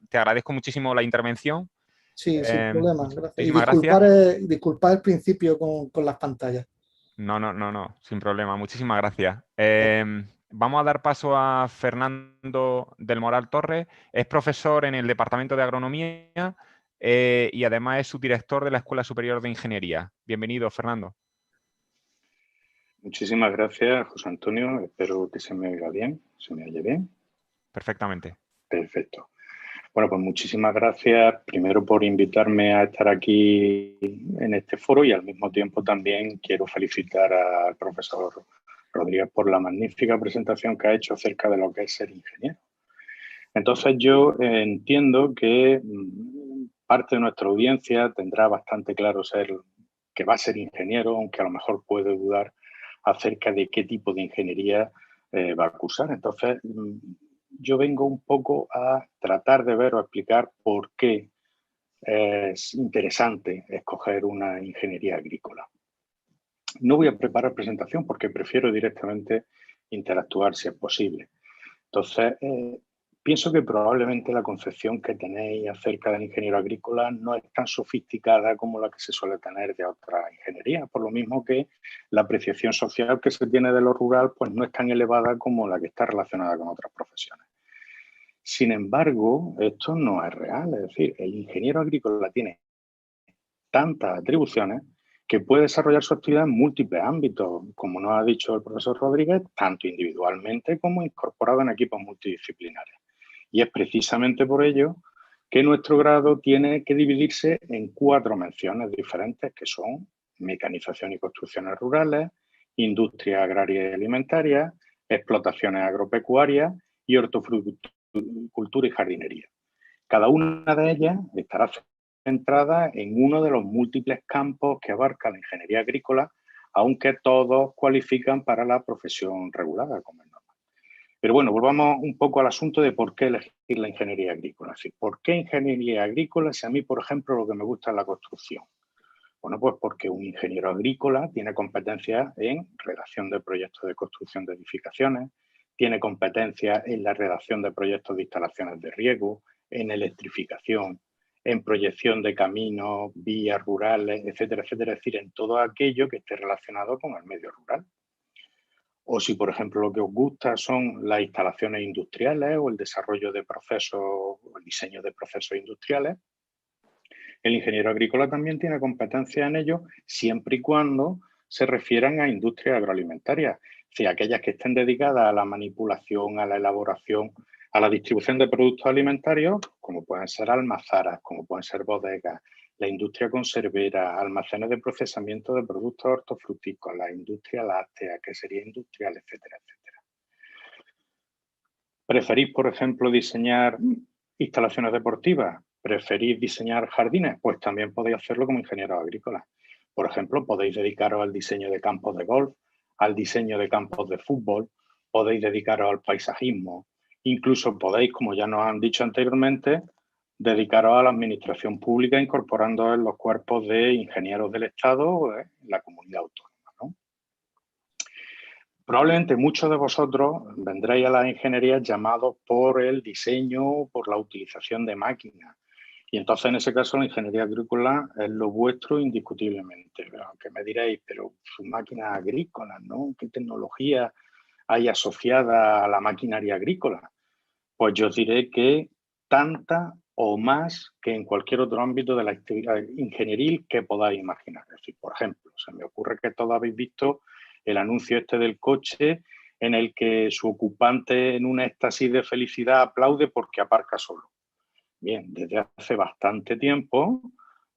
te agradezco muchísimo la intervención. Sí, sin problema, gracias. Y Disculpar el principio con las pantallas. No, sin problema. Muchísimas gracias. Vamos a dar paso a Fernando del Moral Torres. Es profesor en el Departamento de Agronomía y además es subdirector de la Escuela Superior de Ingeniería. Bienvenido, Fernando. Muchísimas gracias, José Antonio. Espero que se me oiga bien. ¿Se me oye bien? Perfectamente. Perfecto. Bueno, pues muchísimas gracias primero por invitarme a estar aquí en este foro y al mismo tiempo también quiero felicitar al profesor Rodríguez por la magnífica presentación que ha hecho acerca de lo que es ser ingeniero. Entonces yo entiendo que parte de nuestra audiencia tendrá bastante claro que va a ser ingeniero, aunque a lo mejor puede dudar acerca de qué tipo de ingeniería va a cursar. Entonces yo vengo un poco a tratar de ver o explicar por qué es interesante escoger una ingeniería agrícola. No voy a preparar presentación porque prefiero directamente interactuar si es posible. Entonces, pienso que probablemente la concepción que tenéis acerca del ingeniero agrícola no es tan sofisticada como la que se suele tener de otra ingeniería, por lo mismo que la apreciación social que se tiene de lo rural pues no es tan elevada como la que está relacionada con otras profesiones. Sin embargo, esto no es real, es decir, el ingeniero agrícola tiene tantas atribuciones que puede desarrollar su actividad en múltiples ámbitos, como nos ha dicho el profesor Rodríguez, tanto individualmente como incorporado en equipos multidisciplinares. Y es precisamente por ello que nuestro grado tiene que dividirse en 4 menciones diferentes, que son mecanización y construcciones rurales, industria agraria y alimentaria, explotaciones agropecuarias y hortofruticultura y jardinería. Cada una de ellas estará centrada en uno de los múltiples campos que abarca la ingeniería agrícola, aunque todos cualifican para la profesión regulada, como es normal. Pero bueno, volvamos un poco al asunto de por qué elegir la ingeniería agrícola. Es decir, ¿por qué ingeniería agrícola si a mí, por ejemplo, lo que me gusta es la construcción? Bueno, pues porque un ingeniero agrícola tiene competencias en redacción de proyectos de construcción de edificaciones, tiene competencias en la redacción de proyectos de instalaciones de riego, en electrificación, en proyección de caminos, vías rurales, etcétera, etcétera, es decir, en todo aquello que esté relacionado con el medio rural. O si, por ejemplo, lo que os gusta son las instalaciones industriales o el desarrollo de procesos, o el diseño de procesos industriales, el ingeniero agrícola también tiene competencia en ello siempre y cuando se refieran a industrias agroalimentarias, es decir, aquellas que estén dedicadas a la manipulación, a la elaboración, a la distribución de productos alimentarios, como pueden ser almazaras, como pueden ser bodegas, la industria conservera, almacenes de procesamiento de productos hortofrutícolas, la industria láctea, que sería industrial, etcétera, etcétera. ¿Preferís, por ejemplo, diseñar instalaciones deportivas? ¿Preferís diseñar jardines? Pues también podéis hacerlo como ingenieros agrícolas. Por ejemplo, podéis dedicaros al diseño de campos de golf, al diseño de campos de fútbol, podéis dedicaros al paisajismo, incluso podéis, como ya nos han dicho anteriormente, dedicaros a la administración pública incorporando en los cuerpos de ingenieros del Estado o en la comunidad autónoma, ¿no? Probablemente muchos de vosotros vendréis a las ingenierías llamados por el diseño, por la utilización de máquinas. Y entonces, en ese caso, la ingeniería agrícola es lo vuestro indiscutiblemente. Aunque me diréis, pero sus máquinas agrícolas, ¿no? ¿Qué tecnología hay asociada a la maquinaria agrícola? Pues yo os diré que tanta o más que en cualquier otro ámbito de la actividad ingenieril que podáis imaginar. Es decir, por ejemplo, se me ocurre que todos habéis visto el anuncio este del coche en el que su ocupante en un éxtasis de felicidad aplaude porque aparca solo. Bien, desde hace bastante tiempo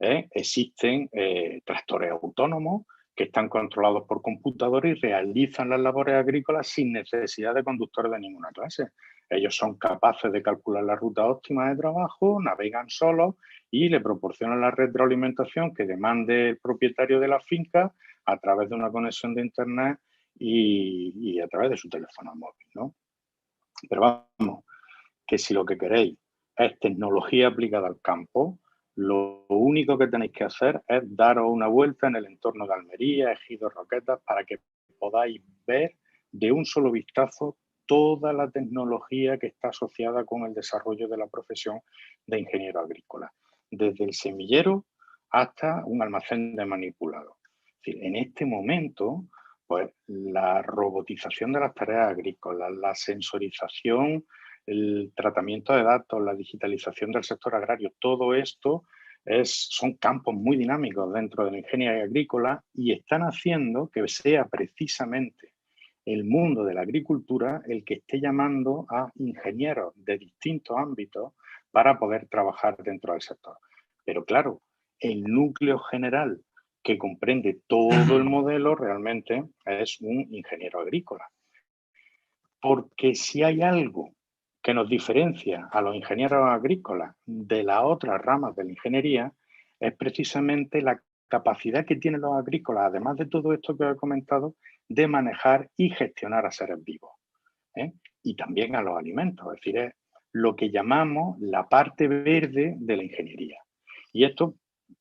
existen tractores autónomos que están controlados por computadores y realizan las labores agrícolas sin necesidad de conductores de ninguna clase. Ellos son capaces de calcular la ruta óptima de trabajo, navegan solos y le proporcionan la retroalimentación que demande el propietario de la finca a través de una conexión de internet y a través de su teléfono móvil, ¿no? Pero vamos, que si lo que queréis es tecnología aplicada al campo, lo único que tenéis que hacer es daros una vuelta en el entorno de Almería, Ejido, Roquetas, para que podáis ver de un solo vistazo toda la tecnología que está asociada con el desarrollo de la profesión de ingeniero agrícola, desde el semillero hasta un almacén de manipulado. Es decir, en este momento, Pues la robotización de las tareas agrícolas, la sensorización, el tratamiento de datos, la digitalización del sector agrario, todo esto son campos muy dinámicos dentro de la ingeniería agrícola y están haciendo que sea precisamente el mundo de la agricultura el que esté llamando a ingenieros de distintos ámbitos para poder trabajar dentro del sector. Pero claro, el núcleo general que comprende todo el modelo realmente es un ingeniero agrícola. Porque si hay algo que nos diferencia a los ingenieros agrícolas de las otras ramas de la ingeniería, es precisamente la capacidad que tienen los agrícolas, además de todo esto que he comentado, de manejar y gestionar a seres vivos, ¿eh? Y también a los alimentos, es decir, es lo que llamamos la parte verde de la ingeniería. Y esto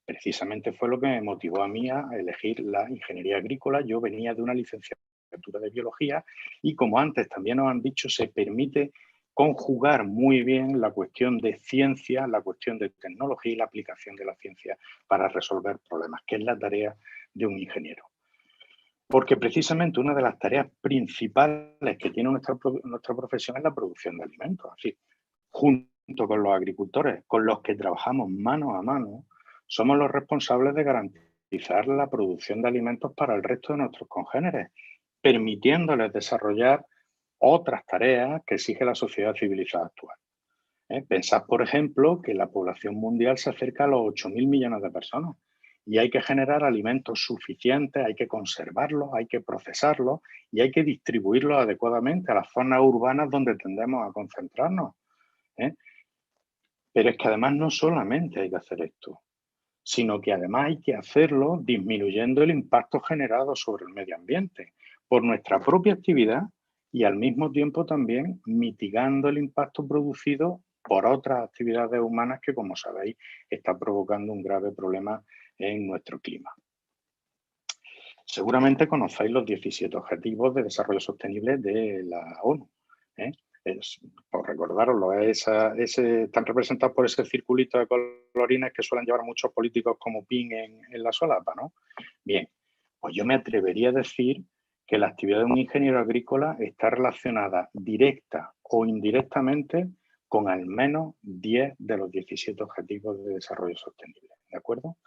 precisamente fue lo que me motivó a mí a elegir la ingeniería agrícola. Yo venía de una licenciatura de biología y, como antes también nos han dicho, se permite conjugar muy bien la cuestión de ciencia, la cuestión de tecnología y la aplicación de la ciencia para resolver problemas, que es la tarea de un ingeniero. Porque precisamente una de las tareas principales que tiene nuestra profesión es la producción de alimentos. Así, junto con los agricultores, con los que trabajamos mano a mano, somos los responsables de garantizar la producción de alimentos para el resto de nuestros congéneres, permitiéndoles desarrollar otras tareas que exige la sociedad civilizada actual. Pensad, por ejemplo, que la población mundial se acerca a los 8.000 millones de personas y hay que generar alimentos suficientes, hay que conservarlos, hay que procesarlos y hay que distribuirlos adecuadamente a las zonas urbanas donde tendemos a concentrarnos, ¿eh? Pero es que además no solamente hay que hacer esto, sino que además hay que hacerlo disminuyendo el impacto generado sobre el medio ambiente por nuestra propia actividad y al mismo tiempo también mitigando el impacto producido por otras actividades humanas que, como sabéis, está provocando un grave problema en nuestro clima. Seguramente conocéis los 17 Objetivos de Desarrollo Sostenible de la ONU, ¿eh? Por recordároslo, están representados por ese circulito de colorines que suelen llevar muchos políticos como pin en la solapa, ¿no? Bien, pues yo me atrevería a decir que la actividad de un ingeniero agrícola está relacionada directa o indirectamente con al menos 10 de los 17 Objetivos de Desarrollo Sostenible, ¿de acuerdo?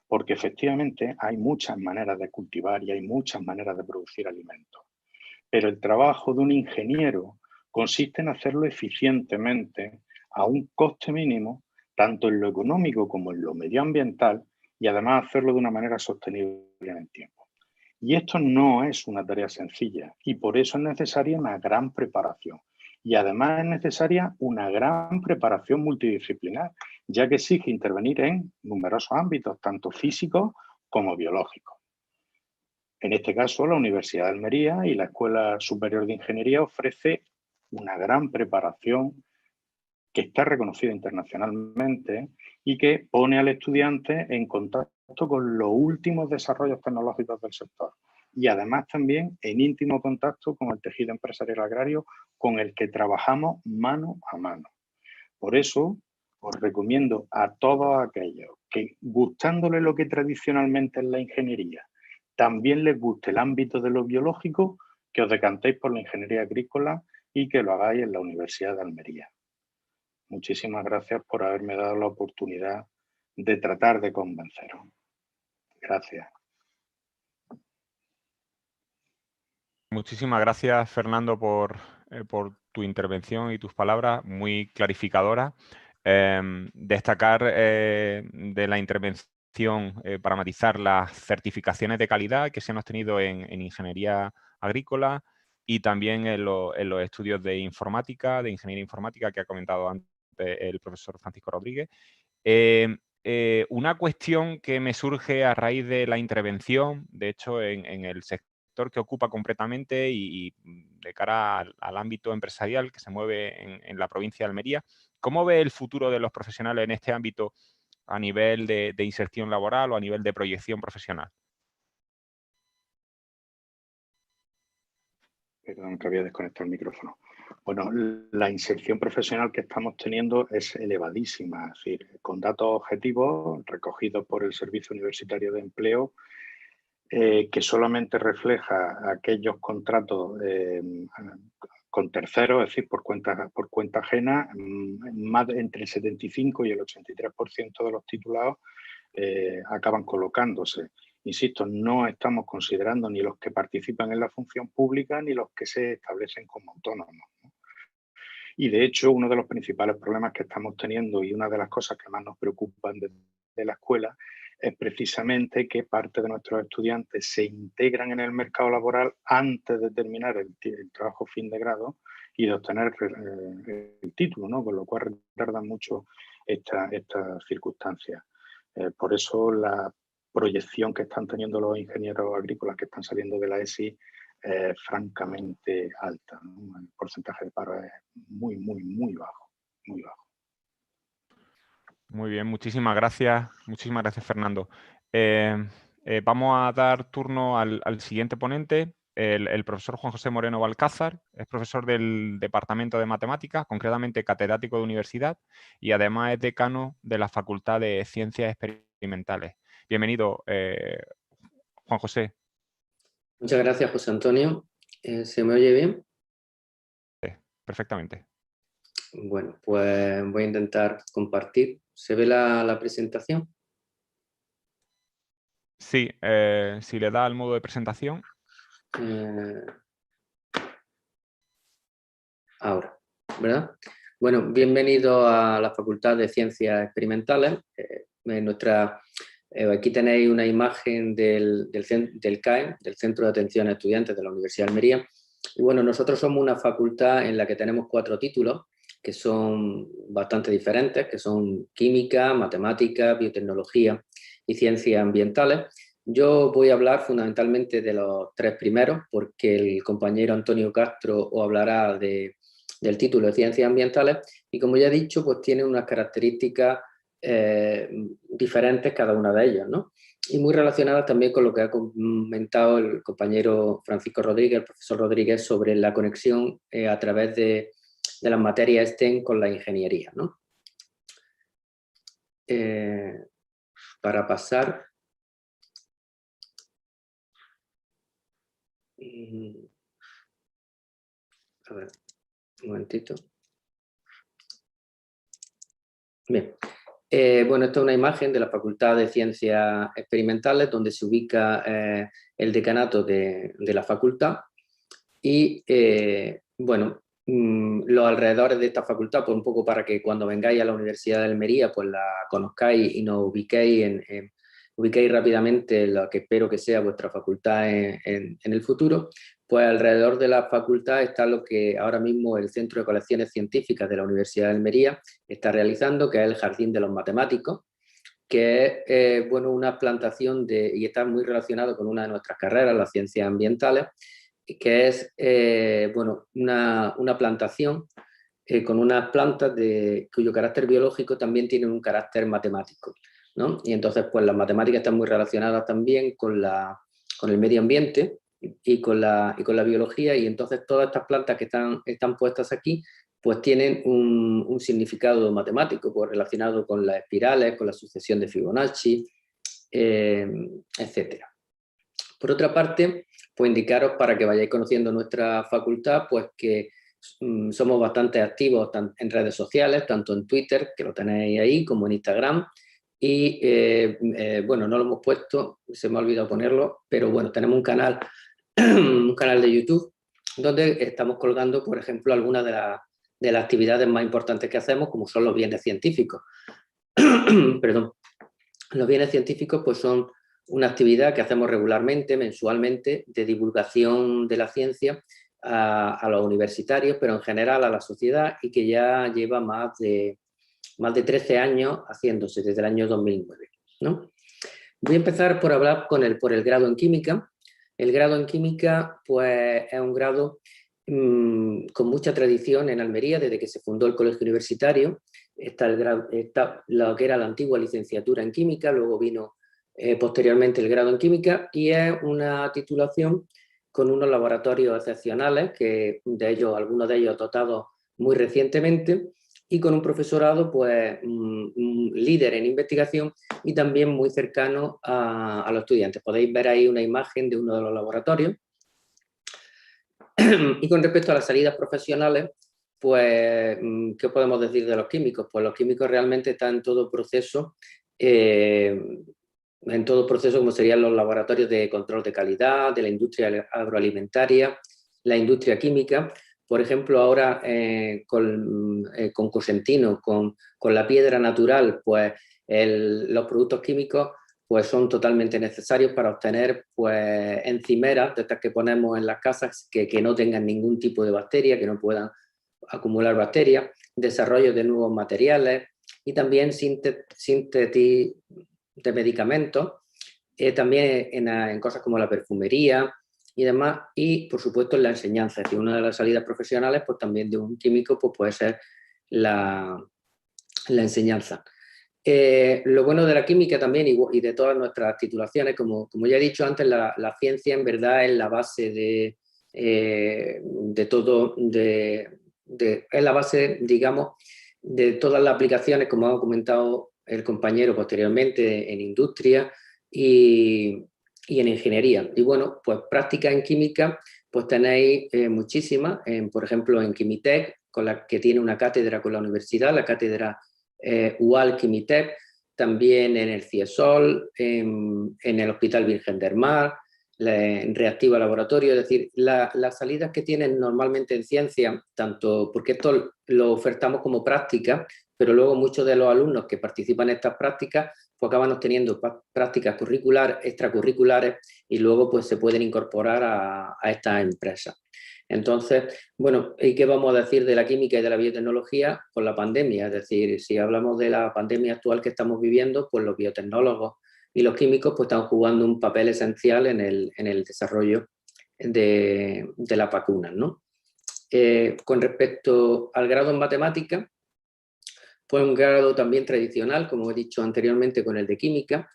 Porque efectivamente hay muchas maneras de cultivar y hay muchas maneras de producir alimentos. Pero el trabajo de un ingeniero consiste en hacerlo eficientemente a un coste mínimo, tanto en lo económico como en lo medioambiental, y además hacerlo de una manera sostenible en el tiempo. Y esto no es una tarea sencilla y por eso es necesaria una gran preparación. Y además es necesaria una gran preparación multidisciplinar, ya que exige intervenir en numerosos ámbitos, tanto físicos como biológicos. En este caso, la Universidad de Almería y la Escuela Superior de Ingeniería ofrece una gran preparación que está reconocida internacionalmente y que pone al estudiante en contacto con los últimos desarrollos tecnológicos del sector y además también en íntimo contacto con el tejido empresarial agrario con el que trabajamos mano a mano. Por eso, os recomiendo a todos aquellos que, gustándole lo que tradicionalmente es la ingeniería, también les guste el ámbito de lo biológico, que os decantéis por la ingeniería agrícola y que lo hagáis en la Universidad de Almería. Muchísimas gracias por haberme dado la oportunidad de tratar de convenceros. Gracias. Muchísimas gracias, Fernando, por tu intervención y tus palabras muy clarificadoras. Destacar de la intervención para matizar las certificaciones de calidad que se han obtenido en ingeniería agrícola y también en los estudios de informática, de ingeniería informática que ha comentado antes el profesor Francisco Rodríguez. Una cuestión que me surge a raíz de la intervención, de hecho, en el sector que ocupa completamente y de cara al ámbito empresarial que se mueve en la provincia de Almería, ¿cómo ve el futuro de los profesionales en este ámbito a nivel de inserción laboral o a nivel de proyección profesional? Perdón, que había desconectado el micrófono. Bueno, la inserción profesional que estamos teniendo es elevadísima, es decir, con datos objetivos recogidos por el Servicio Universitario de Empleo, que solamente refleja aquellos contratos con terceros, es decir, por cuenta ajena, más entre el 75 y el 83% de los titulados acaban colocándose. Insisto, no estamos considerando ni los que participan en la función pública ni los que se establecen como autónomos, ¿no? Y de hecho, uno de los principales problemas que estamos teniendo y una de las cosas que más nos preocupan de la escuela es precisamente que parte de nuestros estudiantes se integran en el mercado laboral antes de terminar el trabajo fin de grado y de obtener el título, ¿no? Con lo cual retardan mucho estas circunstancias. Por eso la proyección que están teniendo los ingenieros agrícolas que están saliendo de la ESI es francamente alta, ¿no? El porcentaje de paro es muy, muy bajo, muy bajo. Muy bien, muchísimas gracias Fernando. Vamos a dar turno al siguiente ponente, el profesor Juan José Moreno Balcázar. Es profesor del Departamento de Matemáticas, concretamente catedrático de universidad, y además es decano de la Facultad de Ciencias Experimentales. Bienvenido, Juan José. Muchas gracias, José Antonio. ¿Se me oye bien? Perfectamente. Bueno, pues voy a intentar compartir. ¿Se ve la presentación? Sí, si le da al modo de presentación. Ahora, ¿verdad? Bueno, bienvenido a la Facultad de Ciencias Experimentales. Aquí tenéis una imagen del CAE, del Centro de Atención a Estudiantes de la Universidad de Almería. Y bueno, nosotros somos una facultad en la que tenemos 4 títulos que son bastante diferentes, que son química, matemática, biotecnología y ciencias ambientales. Yo voy a hablar fundamentalmente de los 3 primeros, porque el compañero Antonio Castro os hablará del título de ciencias ambientales y, como ya he dicho, pues tiene unas características diferentes cada una de ellas, ¿no? Y muy relacionadas también con lo que ha comentado el compañero Francisco Rodríguez, el profesor Rodríguez, sobre la conexión a través de las materias STEM con la ingeniería, ¿no? Para pasar... A ver, un momentito. Bien. Bueno, esta es una imagen de la Facultad de Ciencias Experimentales donde se ubica el decanato de la facultad y, bueno, los alrededores de esta facultad, pues un poco para que cuando vengáis a la Universidad de Almería pues la conozcáis y nos ubiquéis rápidamente lo que espero que sea vuestra facultad en el futuro. Pues alrededor de la facultad está lo que ahora mismo el Centro de Colecciones Científicas de la Universidad de Almería está realizando, que es el Jardín de los Matemáticos, que es bueno, una plantación y está muy relacionado con una de nuestras carreras, las ciencias ambientales, que es bueno, una plantación con unas plantas cuyo carácter biológico también tiene un carácter matemático, ¿no? Y entonces pues las matemáticas están muy relacionadas también con el medio ambiente y con la biología, y entonces todas estas plantas que están puestas aquí pues tienen un significado matemático pues, relacionado con las espirales, con la sucesión de Fibonacci, etc. Por otra parte, pues indicaros para que vayáis conociendo nuestra facultad, pues que somos bastante activos en redes sociales, tanto en Twitter, que lo tenéis ahí, como en Instagram. Y bueno, no lo hemos puesto, se me ha olvidado ponerlo, pero bueno, tenemos un canal de YouTube donde estamos colgando, por ejemplo, algunas de las actividades más importantes que hacemos, como son los bienes científicos. Perdón. Los bienes científicos pues son una actividad que hacemos regularmente, mensualmente, de divulgación de la ciencia a los universitarios, pero en general a la sociedad, y que ya lleva más de 13 años haciéndose, desde el año 2009, ¿no? Voy a empezar por hablar por el grado en química. El grado en química pues, es un grado con mucha tradición en Almería, desde que se fundó el colegio universitario. Está lo que era la antigua licenciatura en química, luego vino posteriormente el grado en química, y es una titulación con unos laboratorios excepcionales, que algunos de ellos dotados muy recientemente, y con un profesorado pues líder en investigación y también muy cercano a los estudiantes. Podéis ver ahí una imagen de uno de los laboratorios. Y con respecto a las salidas profesionales, pues, ¿qué podemos decir de los químicos? Pues los químicos realmente están en todo proceso como serían los laboratorios de control de calidad, de la industria agroalimentaria, la industria química. Por ejemplo, ahora con Cosentino, con la piedra natural, pues los productos químicos pues son totalmente necesarios para obtener pues encimeras, de estas que ponemos en las casas, que no tengan ningún tipo de bacteria, que no puedan acumular bacterias, desarrollo de nuevos materiales y también síntesis de medicamentos, también en cosas como la perfumería y demás, y por supuesto en la enseñanza. Es decir, una de las salidas profesionales pues también de un químico pues puede ser la enseñanza. Lo bueno de la química también y de todas nuestras titulaciones, como ya he dicho antes, la ciencia en verdad es la base de todo, es la base, digamos, de todas las aplicaciones, como ha comentado el compañero posteriormente, en industria y en ingeniería. Y bueno, pues prácticas en química, pues tenéis muchísimas, por ejemplo en Quimitec, con la que tiene una cátedra con la universidad, la cátedra UAL Quimitec, también en el CIESOL, en el Hospital Virgen del Mar, en Reactiva Laboratorio. Es decir, las salidas que tienen normalmente en ciencia, tanto porque esto lo ofertamos como práctica, pero luego muchos de los alumnos que participan en estas prácticas pues acaban obteniendo prácticas curriculares, extracurriculares, y luego pues se pueden incorporar a estas empresas. Entonces, bueno, ¿y qué vamos a decir de la química y de la biotecnología con la pandemia? Es decir, si hablamos de la pandemia actual que estamos viviendo, pues los biotecnólogos y los químicos pues están jugando un papel esencial en el desarrollo de las vacunas, ¿no? Con respecto al grado en matemática, pues un grado también tradicional, como he dicho anteriormente con el de química.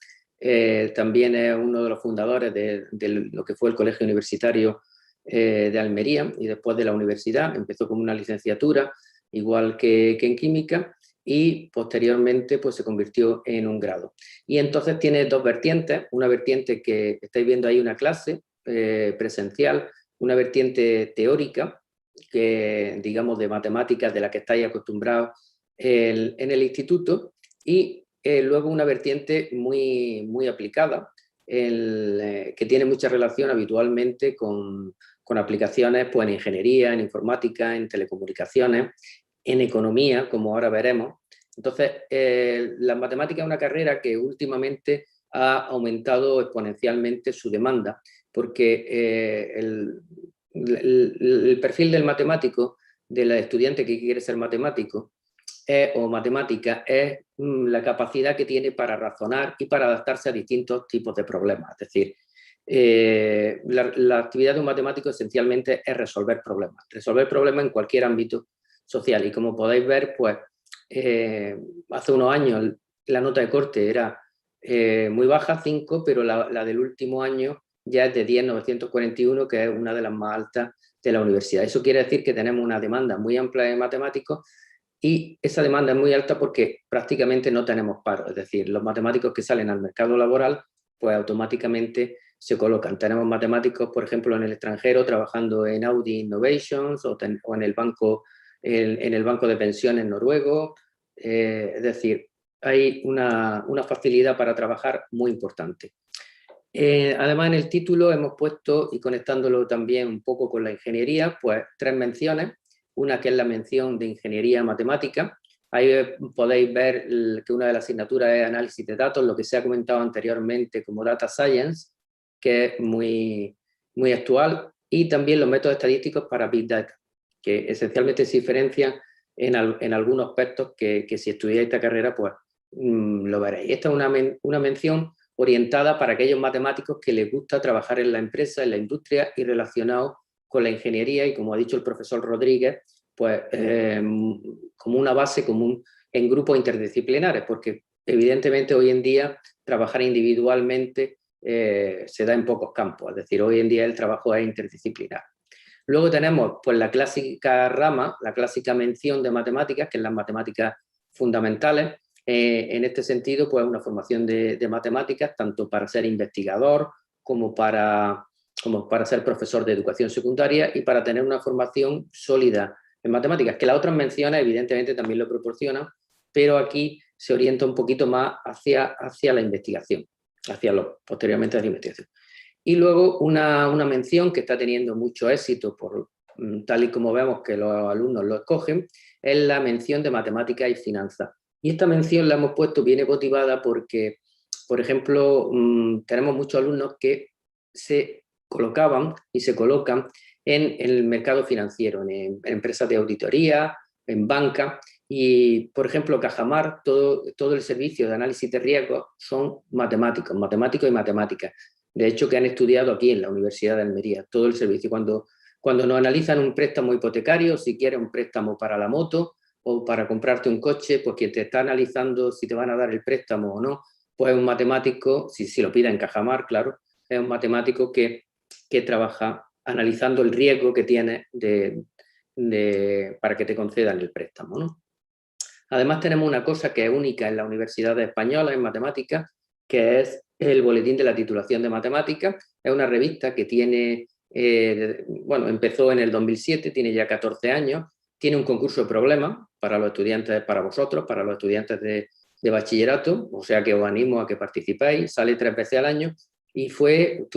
También es uno de los fundadores de lo que fue el Colegio Universitario de Almería, y después de la universidad empezó como una licenciatura, igual que en química, y posteriormente pues se convirtió en un grado. Y entonces tiene dos vertientes: una vertiente que estáis viendo ahí, una clase presencial, una vertiente teórica, que digamos de matemáticas, de la que estáis acostumbrados en el instituto, y luego una vertiente muy aplicada, que tiene mucha relación habitualmente con aplicaciones pues, en ingeniería, en informática, en telecomunicaciones, en economía, como ahora veremos. Entonces, la matemática es una carrera que últimamente ha aumentado exponencialmente su demanda, porque el perfil del matemático, del estudiante que quiere ser matemático o matemática, es la capacidad que tiene para razonar y para adaptarse a distintos tipos de problemas. Es decir, la actividad de un matemático esencialmente es resolver problemas en cualquier ámbito social. Y como podéis ver, pues hace unos años la nota de corte era muy baja, 5, pero la del último año ya es de 10.941, que es una de las más altas de la universidad. Eso quiere decir que tenemos una demanda muy amplia de matemáticos, y esa demanda es muy alta porque prácticamente no tenemos paro. Es decir, los matemáticos que salen al mercado laboral pues automáticamente se colocan. Tenemos matemáticos, por ejemplo, en el extranjero trabajando en Audi Innovations o en el banco de pensiones noruego. Es decir, hay una facilidad para trabajar muy importante. Además, en el título hemos puesto, y conectándolo también un poco con la ingeniería, pues 3 menciones. Una que es la mención de ingeniería matemática. Ahí podéis ver que una de las asignaturas es análisis de datos, lo que se ha comentado anteriormente como data science, que es muy actual, y también los métodos estadísticos para Big Data, que esencialmente se diferencian en algunos aspectos que si estudiáis esta carrera pues lo veréis. Esta es una mención orientada para aquellos matemáticos que les gusta trabajar en la empresa, en la industria y relacionados con la ingeniería, y como ha dicho el profesor Rodríguez, pues como una base común en grupos interdisciplinares, porque evidentemente hoy en día trabajar individualmente se da en pocos campos. Es decir, hoy en día el trabajo es interdisciplinar. Luego tenemos pues, la clásica rama, la clásica mención de matemáticas, que es las matemáticas fundamentales. En este sentido, pues una formación de matemáticas, tanto para ser investigador como para ser profesor de educación secundaria y para tener una formación sólida en matemáticas, que las otras menciones evidentemente también lo proporcionan, pero aquí se orienta un poquito más hacia la investigación, posteriormente a la investigación. Y luego una mención que está teniendo mucho éxito, tal y como vemos que los alumnos lo escogen, es la mención de matemáticas y finanzas. Y esta mención la hemos puesto, viene motivada porque, por ejemplo, tenemos muchos alumnos que se colocaban y se colocan en el mercado financiero, en empresas de auditoría, en banca, y, por ejemplo, Cajamar, todo el servicio de análisis de riesgos son matemáticos y matemáticas. De hecho, que han estudiado aquí en la Universidad de Almería, todo el servicio. Cuando nos analizan un préstamo hipotecario, si quieres un préstamo para la moto o para comprarte un coche, pues quien te está analizando si te van a dar el préstamo o no, pues es un matemático, si lo pide en Cajamar, claro, es un matemático que trabaja analizando el riesgo que tienes para que te concedan el préstamo, ¿no? Además tenemos una cosa que es única en la Universidad Española en matemáticas, que es el Boletín de la Titulación de Matemáticas. Es una revista que tiene, empezó en el 2007, tiene ya 14 años, tiene un concurso de problemas para los estudiantes, para vosotros, para los estudiantes de bachillerato, o sea que os animo a que participéis, sale 3 veces al año y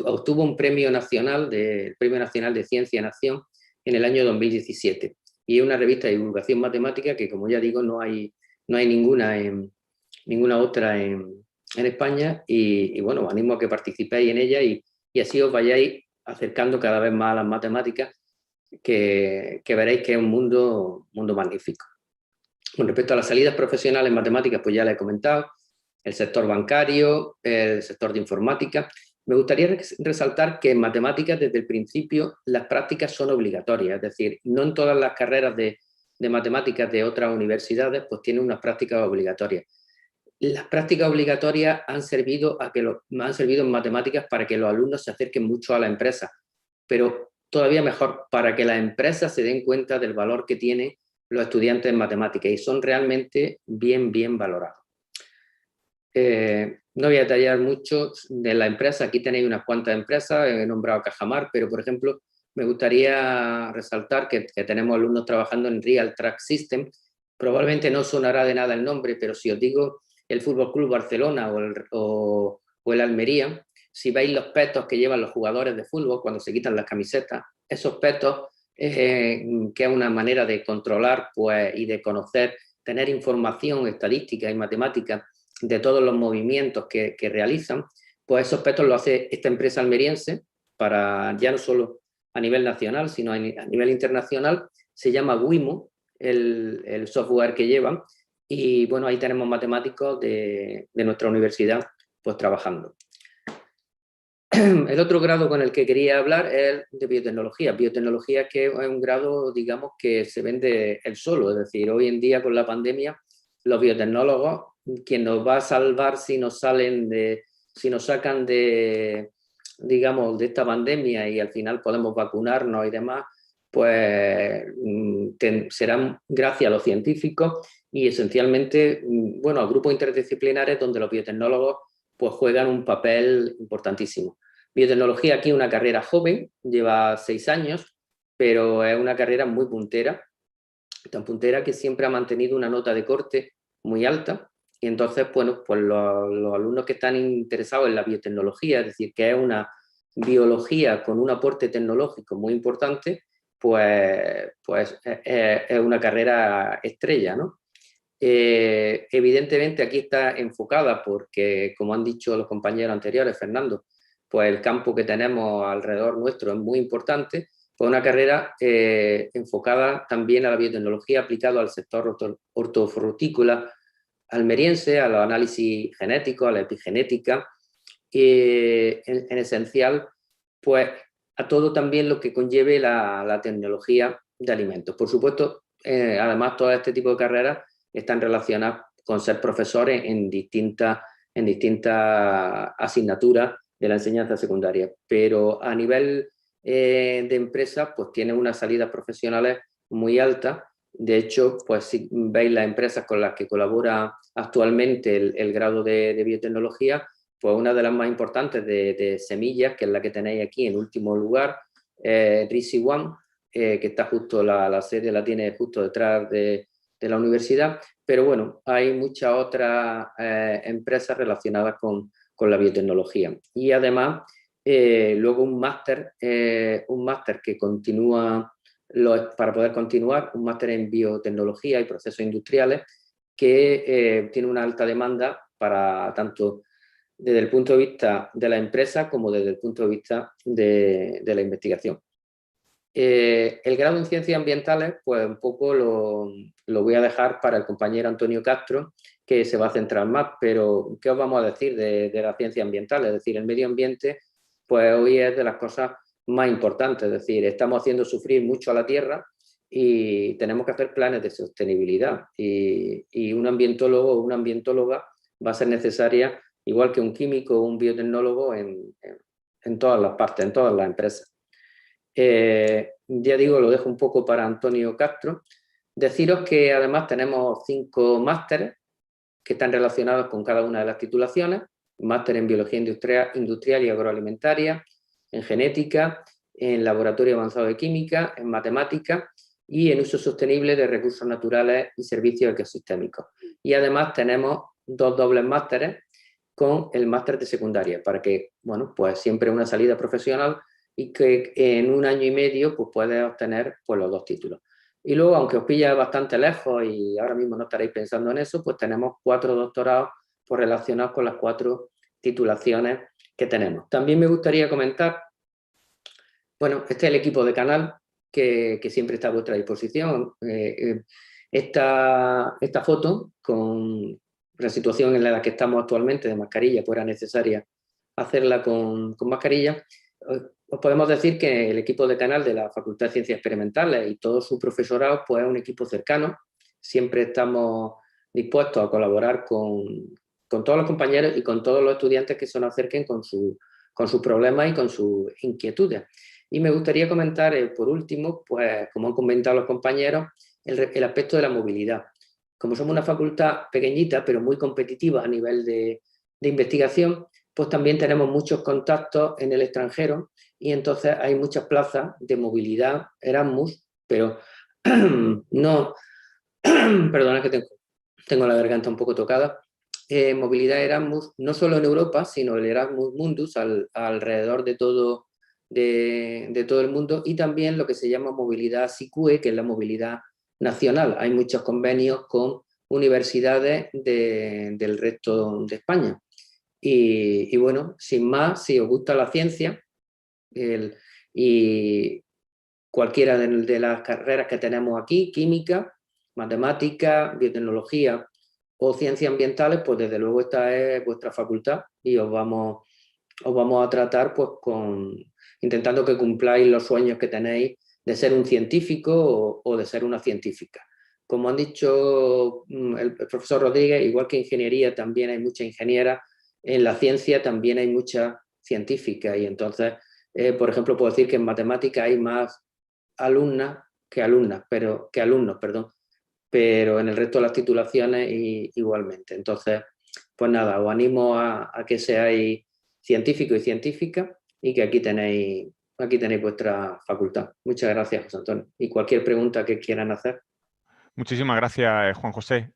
obtuvo un premio nacional, el Premio Nacional de Ciencia y Nación en el año 2017. Y es una revista de divulgación matemática que, como ya digo, no hay ninguna otra en España y bueno, os animo a que participéis en ella y así os vayáis acercando cada vez más a las matemáticas, que veréis que es un mundo magnífico. Con respecto a las salidas profesionales en matemáticas, pues ya les he comentado, el sector bancario, el sector de informática. Me gustaría resaltar que en matemáticas desde el principio las prácticas son obligatorias, es decir, no en todas las carreras de matemáticas de otras universidades pues tienen unas prácticas obligatorias. Las prácticas obligatorias han servido en matemáticas para que los alumnos se acerquen mucho a la empresa, pero todavía mejor, para que las empresas se den cuenta del valor que tienen los estudiantes en matemáticas y son realmente bien valorados. No voy a detallar mucho de la empresa, aquí tenéis unas cuantas empresas, he nombrado Cajamar, pero por ejemplo me gustaría resaltar que tenemos alumnos trabajando en Real Track System. Probablemente no sonará de nada el nombre, pero si os digo el Fútbol Club Barcelona o el Almería, si veis los petos que llevan los jugadores de fútbol cuando se quitan las camisetas, esos petos, que es una manera de controlar pues, y de conocer, tener información estadística y matemática de todos los movimientos que realizan, pues esos petos lo hace esta empresa almeriense para ya no solo a nivel nacional, sino a nivel internacional. Se llama Wimo, el software que llevan, y bueno, ahí tenemos matemáticos de nuestra universidad pues trabajando. El otro grado con el que quería hablar es el de biotecnología. Biotecnología que es un grado, digamos, que se vende el solo, es decir, hoy en día con la pandemia, los biotecnólogos, quien nos va a salvar si nos sacan de, digamos, de esta pandemia y al final podemos vacunarnos y demás, pues serán gracias a los científicos y esencialmente, bueno, a grupos interdisciplinares donde los biotecnólogos pues juegan un papel importantísimo. Biotecnología aquí es una carrera joven, lleva 6 años, pero es una carrera muy puntera, tan puntera que siempre ha mantenido una nota de corte muy alta. Y entonces, bueno, pues los alumnos que están interesados en la biotecnología, es decir, que es una biología con un aporte tecnológico muy importante, pues es una carrera estrella, ¿no? Evidentemente aquí está enfocada porque, como han dicho los compañeros anteriores, Fernando, pues el campo que tenemos alrededor nuestro es muy importante, pues una carrera enfocada también a la biotecnología aplicado al sector hortofrutícola almeriense, a los análisis genéticos, a la epigenética, en esencial, pues a todo también lo que conlleve la tecnología de alimentos. Por supuesto, además, todo este tipo de carreras están relacionadas con ser profesores en distintas asignaturas de la enseñanza secundaria. Pero a nivel de empresas, pues tiene unas salidas profesionales muy altas. De hecho, pues si veis las empresas con las que colabora actualmente el grado de biotecnología, pues una de las más importantes de semillas, que es la que tenéis aquí en último lugar, Risi One, que está justo, la sede la tiene justo detrás de la universidad, pero bueno, hay muchas otras empresas relacionadas con la biotecnología. Y además, luego un máster que continúa, para poder continuar, un máster en biotecnología y procesos industriales, que tiene una alta demanda para tanto desde el punto de vista de la empresa como desde el punto de vista de la investigación. El grado en ciencias ambientales, pues un poco lo voy a dejar para el compañero Antonio Castro, que se va a centrar más, pero ¿qué os vamos a decir de la ciencia ambiental? Es decir, el medio ambiente, pues hoy es de las cosas más importantes, es decir, estamos haciendo sufrir mucho a la Tierra y tenemos que hacer planes de sostenibilidad, y un ambientólogo o una ambientóloga va a ser necesaria, igual que un químico o un biotecnólogo, en todas las partes, en todas las empresas. Ya digo, lo dejo un poco para Antonio Castro. Deciros que además tenemos 5 másteres que están relacionados con cada una de las titulaciones: máster en biología industrial y agroalimentaria, en genética, en laboratorio avanzado de química, en matemática y en uso sostenible de recursos naturales y servicios ecosistémicos. Y además tenemos 2 dobles másteres con el máster de secundaria, para que, bueno, pues siempre una salida profesional y que en 1 año y medio pues puedes obtener pues los 2 títulos. Y luego, aunque os pilla bastante lejos y ahora mismo no estaréis pensando en eso, pues tenemos 4 doctorados pues relacionados con las 4 titulaciones que tenemos. También me gustaría comentar, bueno, este es el equipo de canal que siempre está a vuestra disposición. Esta foto con la situación en la que estamos actualmente de mascarilla, pues era necesaria hacerla con mascarilla. Os podemos decir que el equipo de canal de la Facultad de Ciencias Experimentales y todo su profesorado pues es un equipo cercano. Siempre estamos dispuestos a colaborar con todos los compañeros y con todos los estudiantes que se nos acerquen con sus problemas y con sus inquietudes. Y me gustaría comentar, por último, pues como han comentado los compañeros, el aspecto de la movilidad. Como somos una facultad pequeñita, pero muy competitiva a nivel de investigación, pues también tenemos muchos contactos en el extranjero y entonces hay muchas plazas de movilidad Erasmus, pero no, perdona que tengo la garganta un poco tocada, movilidad Erasmus no solo en Europa, sino el Erasmus Mundus alrededor de todo el mundo, y también lo que se llama movilidad SICUE, que es la movilidad nacional. Hay muchos convenios con universidades del resto de España. Y bueno, sin más, si os gusta la ciencia y cualquiera de las carreras que tenemos aquí, química, matemática, biotecnología o ciencias ambientales, pues desde luego esta es vuestra facultad y os vamos a tratar pues intentando que cumpláis los sueños que tenéis de ser un científico o de ser una científica. Como han dicho el profesor Rodríguez, igual que ingeniería también hay mucha ingeniera, en la ciencia también hay mucha científica, y entonces, por ejemplo, puedo decir que en matemática hay más alumnos, pero en el resto de las titulaciones igualmente. Entonces, pues nada, os animo a que seáis científicos y científicas y que aquí tenéis vuestra facultad. Muchas gracias, José Antonio. Y cualquier pregunta que quieran hacer. Muchísimas gracias, Juan José.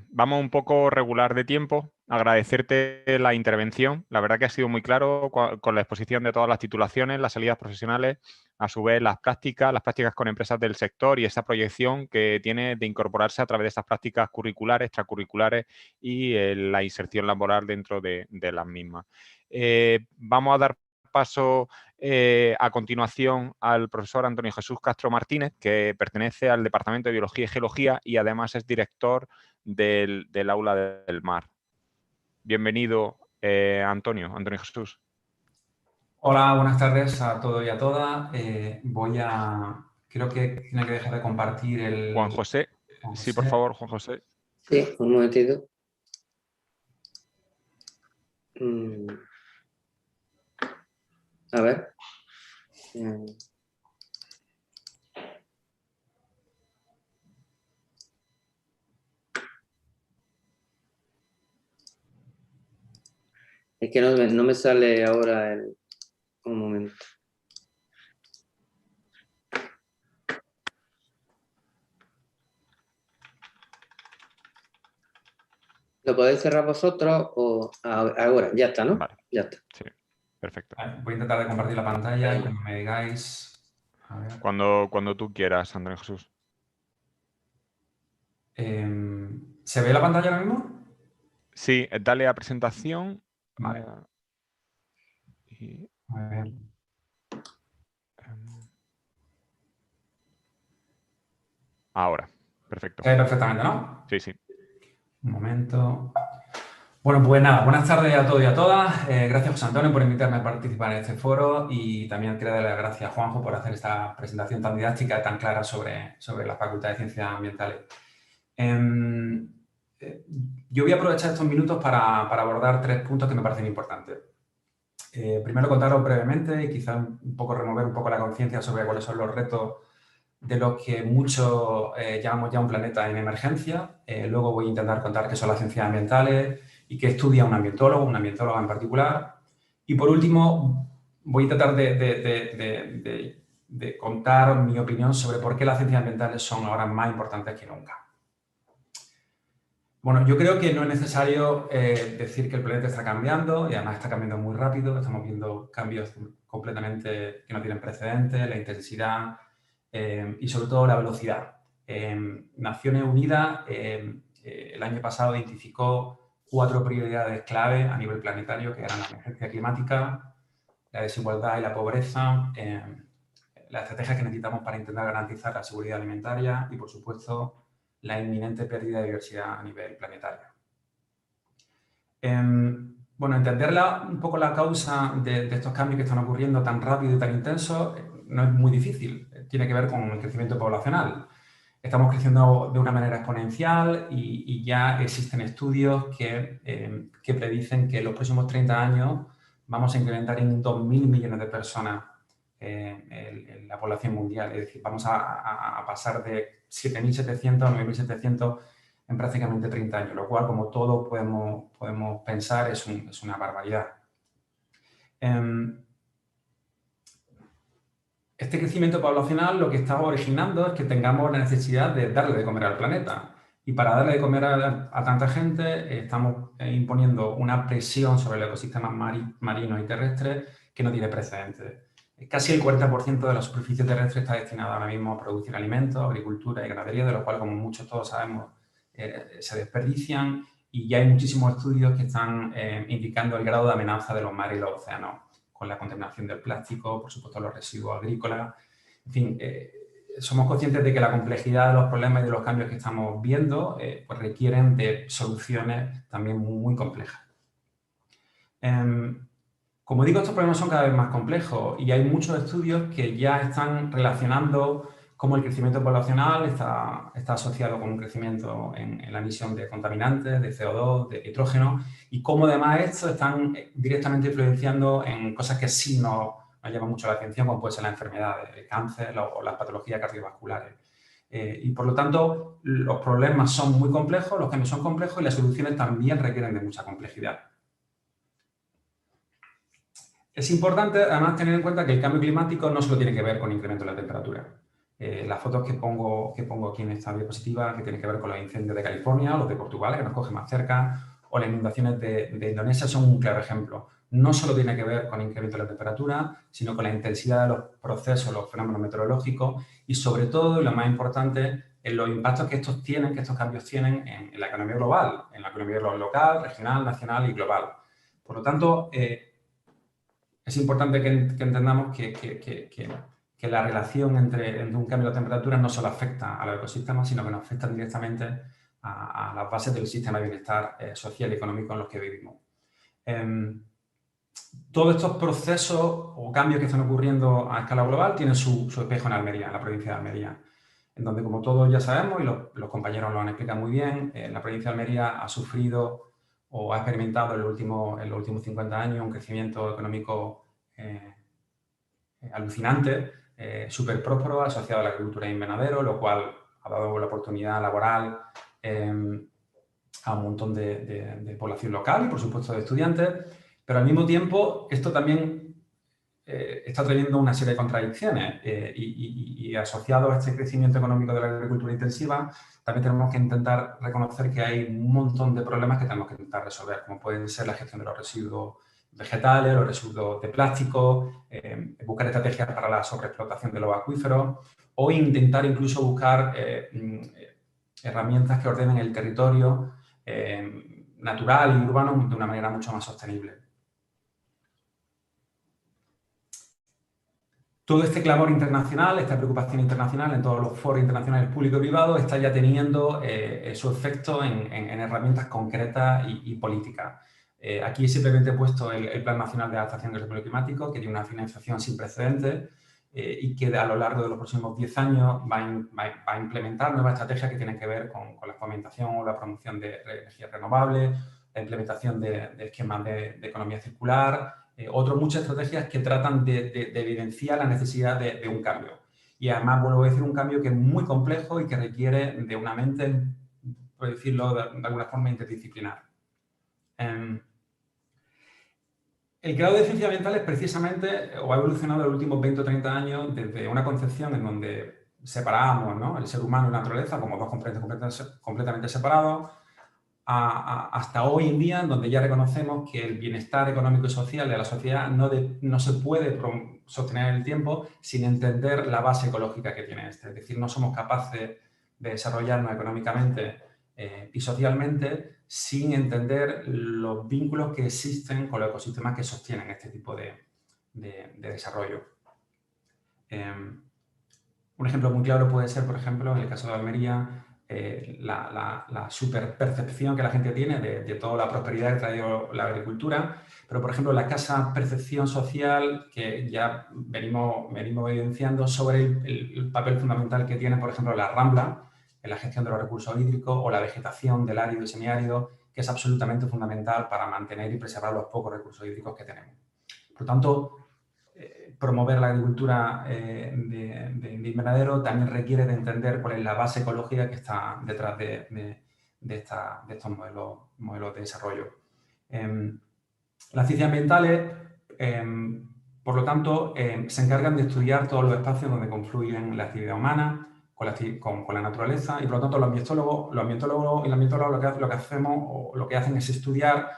Vamos un poco regular de tiempo. Agradecerte la intervención. La verdad que ha sido muy claro con la exposición de todas las titulaciones, las salidas profesionales, a su vez las prácticas con empresas del sector y esa proyección que tiene de incorporarse a través de esas prácticas curriculares, extracurriculares y la inserción laboral dentro de las mismas. Vamos a dar paso a continuación al profesor Antonio Jesús Castro Martínez, que pertenece al Departamento de Biología y Geología y además es director del Aula del Mar. Bienvenido, Antonio Jesús. Hola, buenas tardes a todos y a todas. Creo que tiene que dejar de compartir el... Juan José. Sí, por favor, Juan José. Sí, un momentito. A ver. Es que no me sale ahora un momento. ¿Lo podéis cerrar vosotros o ahora? Ya está, ¿no? Vale. Ya está. Sí, perfecto. Voy a intentar de compartir la pantalla y como me digáis... A ver. Cuando tú quieras, Antonio Jesús. ¿Se ve la pantalla ahora mismo? Sí, dale a presentación. Vale. Y, A ver. ahora, perfecto. Se ve perfectamente, ¿no? Sí, sí. Un momento. Bueno, pues nada, buenas tardes a todos y a todas. Gracias, José Antonio, por invitarme a participar en este foro y también quiero darle las gracias a Juanjo por hacer esta presentación tan didáctica y tan clara sobre la Facultad de Ciencias Ambientales. Yo voy a aprovechar estos minutos para abordar 3 puntos que me parecen importantes. Primero, contaros brevemente y quizás un poco remover un poco la conciencia sobre cuáles son los retos de los que muchos llamamos ya un planeta en emergencia. Luego voy a intentar contar qué son las ciencias ambientales y qué estudia una ambientóloga en particular. Y por último, voy a intentar de contar mi opinión sobre por qué las ciencias ambientales son ahora más importantes que nunca. Bueno, yo creo que no es necesario decir que el planeta está cambiando y además está cambiando muy rápido. Estamos viendo cambios completamente que no tienen precedentes, la intensidad y sobre todo la velocidad. Naciones Unidas el año pasado identificó 4 prioridades clave a nivel planetario, que eran la emergencia climática, la desigualdad y la pobreza, las estrategias que necesitamos para intentar garantizar la seguridad alimentaria y, por supuesto, la inminente pérdida de diversidad a nivel planetario. Bueno, entender un poco la causa de estos cambios que están ocurriendo tan rápido y tan intensos no es muy difícil. Tiene que ver con el crecimiento poblacional. Estamos creciendo de una manera exponencial y ya existen estudios que predicen que en los próximos 30 años vamos a incrementar en 2.000 millones de personas en la población mundial. Es decir, vamos a pasar de 7.700 a 9.700 en prácticamente 30 años, lo cual, como todos podemos pensar, es una barbaridad. Este crecimiento poblacional lo que está originando es que tengamos la necesidad de darle de comer al planeta. Y para darle de comer a tanta gente estamos imponiendo una presión sobre el ecosistema marino y terrestre que no tiene precedentes. Casi el 40% de la superficie terrestre está destinada ahora mismo a producir alimentos, agricultura y ganadería, de lo cual, como muchos todos sabemos, se desperdician, y ya hay muchísimos estudios que están indicando el grado de amenaza de los mares y los océanos, con la contaminación del plástico, por supuesto los residuos agrícolas. En fin, somos conscientes de que la complejidad de los problemas y de los cambios que estamos viendo pues requieren de soluciones también muy complejas. Como digo, estos problemas son cada vez más complejos y hay muchos estudios que ya están relacionando cómo el crecimiento poblacional está asociado con un crecimiento en la emisión de contaminantes, de CO2, de nitrógeno, y cómo además estos están directamente influenciando en cosas que sí nos llaman mucho la atención, como puede ser la enfermedad, el cáncer o las patologías cardiovasculares. Y por lo tanto, los problemas son muy complejos, los cambios son complejos y las soluciones también requieren de mucha complejidad. Es importante, además, tener en cuenta que el cambio climático no solo tiene que ver con el incremento de la temperatura. Las fotos que pongo aquí en esta diapositiva, que tienen que ver con los incendios de California o los de Portugal, que nos coge más cerca, o las inundaciones de Indonesia, son un claro ejemplo. No solo tiene que ver con el incremento de la temperatura, sino con la intensidad de los procesos, los fenómenos meteorológicos y, sobre todo, y lo más importante, en los impactos que estos cambios tienen en la economía global, en la economía local, regional, nacional y global. Por lo tanto, es importante que entendamos que la relación entre un cambio de temperatura no solo afecta a los ecosistemas, sino que nos afecta directamente a las bases del sistema de bienestar social y económico en los que vivimos. Todos estos procesos o cambios que están ocurriendo a escala global tienen su espejo en Almería, en la provincia de Almería, en donde, como todos ya sabemos, y los compañeros lo han explicado muy bien, la provincia de Almería ha sufrido o ha experimentado en los últimos 50 años un crecimiento económico alucinante, súper próspero, asociado a la agricultura invernadero, lo cual ha dado la oportunidad laboral a un montón de población local y, por supuesto, de estudiantes, pero al mismo tiempo esto también está trayendo una serie de contradicciones y asociado a este crecimiento económico de la agricultura intensiva, también tenemos que intentar reconocer que hay un montón de problemas que tenemos que intentar resolver, como pueden ser la gestión de los residuos vegetales, los residuos de plástico, buscar estrategias para la sobreexplotación de los acuíferos o intentar incluso buscar herramientas que ordenen el territorio natural y urbano de una manera mucho más sostenible. Todo este clamor internacional, esta preocupación internacional en todos los foros internacionales públicos y privados está ya teniendo su efecto en herramientas concretas y políticas. Aquí simplemente he puesto el Plan Nacional de Adaptación al Cambio Climático, que tiene una financiación sin precedentes y que a lo largo de los próximos 10 años va a implementar nuevas estrategias que tienen que ver con la fomentación o la promoción de energías renovables, la implementación de esquemas de economía circular, muchas estrategias que tratan de evidenciar la necesidad de un cambio. Y además, vuelvo a decir, un cambio que es muy complejo y que requiere de una mente, por decirlo de alguna forma, interdisciplinar. El grado de ciencias ambientales precisamente ha evolucionado en los últimos 20 o 30 años desde una concepción en donde separábamos, ¿no?, el ser humano y la naturaleza como dos componentes completamente separados, hasta hoy en día, en donde ya reconocemos que el bienestar económico y social de la sociedad no se puede sostener en el tiempo sin entender la base ecológica que tiene este. Es decir, no somos capaces de desarrollarnos económicamente y socialmente sin entender los vínculos que existen con los ecosistemas que sostienen este tipo de desarrollo. Un ejemplo muy claro puede ser, por ejemplo, en el caso de Almería, la superpercepción que la gente tiene de toda la prosperidad que ha traído la agricultura, pero, por ejemplo, la escasa percepción social que ya venimos evidenciando sobre el papel fundamental que tiene, por ejemplo, la rambla en la gestión de los recursos hídricos o la vegetación del árido y semiárido, que es absolutamente fundamental para mantener y preservar los pocos recursos hídricos que tenemos. Por tanto, promover la agricultura de invernadero también requiere de entender cuál es la base ecológica que está detrás de estos modelos de desarrollo. Las ciencias ambientales, por lo tanto, se encargan de estudiar todos los espacios donde confluyen la actividad humana con la naturaleza y, por lo tanto, los ambientólogos lo que hacen es estudiar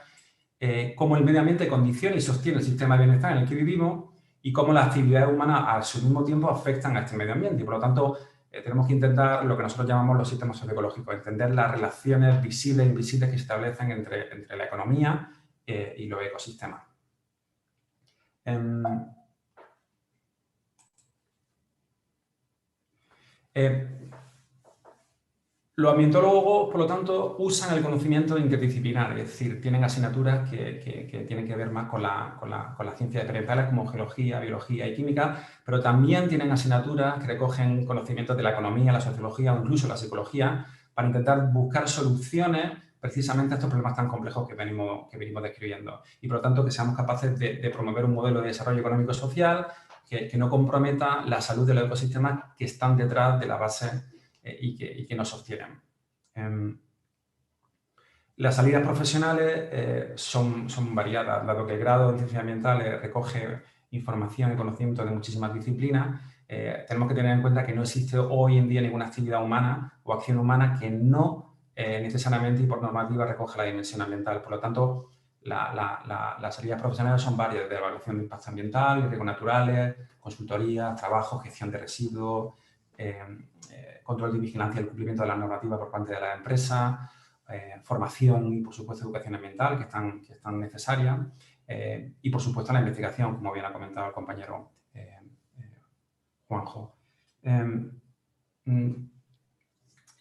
cómo el medio ambiente condiciona y sostiene el sistema de bienestar en el que vivimos y cómo las actividades humanas a su mismo tiempo afectan a este medio ambiente. Y, por lo tanto, tenemos que intentar lo que nosotros llamamos los sistemas socioecológicos, entender las relaciones visibles e invisibles que se establecen entre la economía y los ecosistemas. Los ambientólogos, por lo tanto, usan el conocimiento interdisciplinar, es decir, tienen asignaturas que tienen que ver más con las ciencias experimentales como geología, biología y química, pero también tienen asignaturas que recogen conocimientos de la economía, la sociología o incluso la psicología para intentar buscar soluciones precisamente a estos problemas tan complejos que venimos describiendo. Y, por lo tanto, que seamos capaces de promover un modelo de desarrollo económico y social que no comprometa la salud de los ecosistemas que están detrás de la base y que nos sostienen. Las salidas profesionales son variadas, dado que el grado de ciencias ambientales recoge información y conocimiento de muchísimas disciplinas. Tenemos que tener en cuenta que no existe hoy en día ninguna actividad humana o acción humana que no necesariamente y por normativa recoge la dimensión ambiental. Por lo tanto, las salidas profesionales son varias, de evaluación de impacto ambiental, riesgos naturales, consultoría, trabajo, gestión de residuos, control y vigilancia del cumplimiento de la normativa por parte de las empresas, formación y, por supuesto, educación ambiental, que están necesarias, y, por supuesto, la investigación, como bien ha comentado el compañero Juanjo.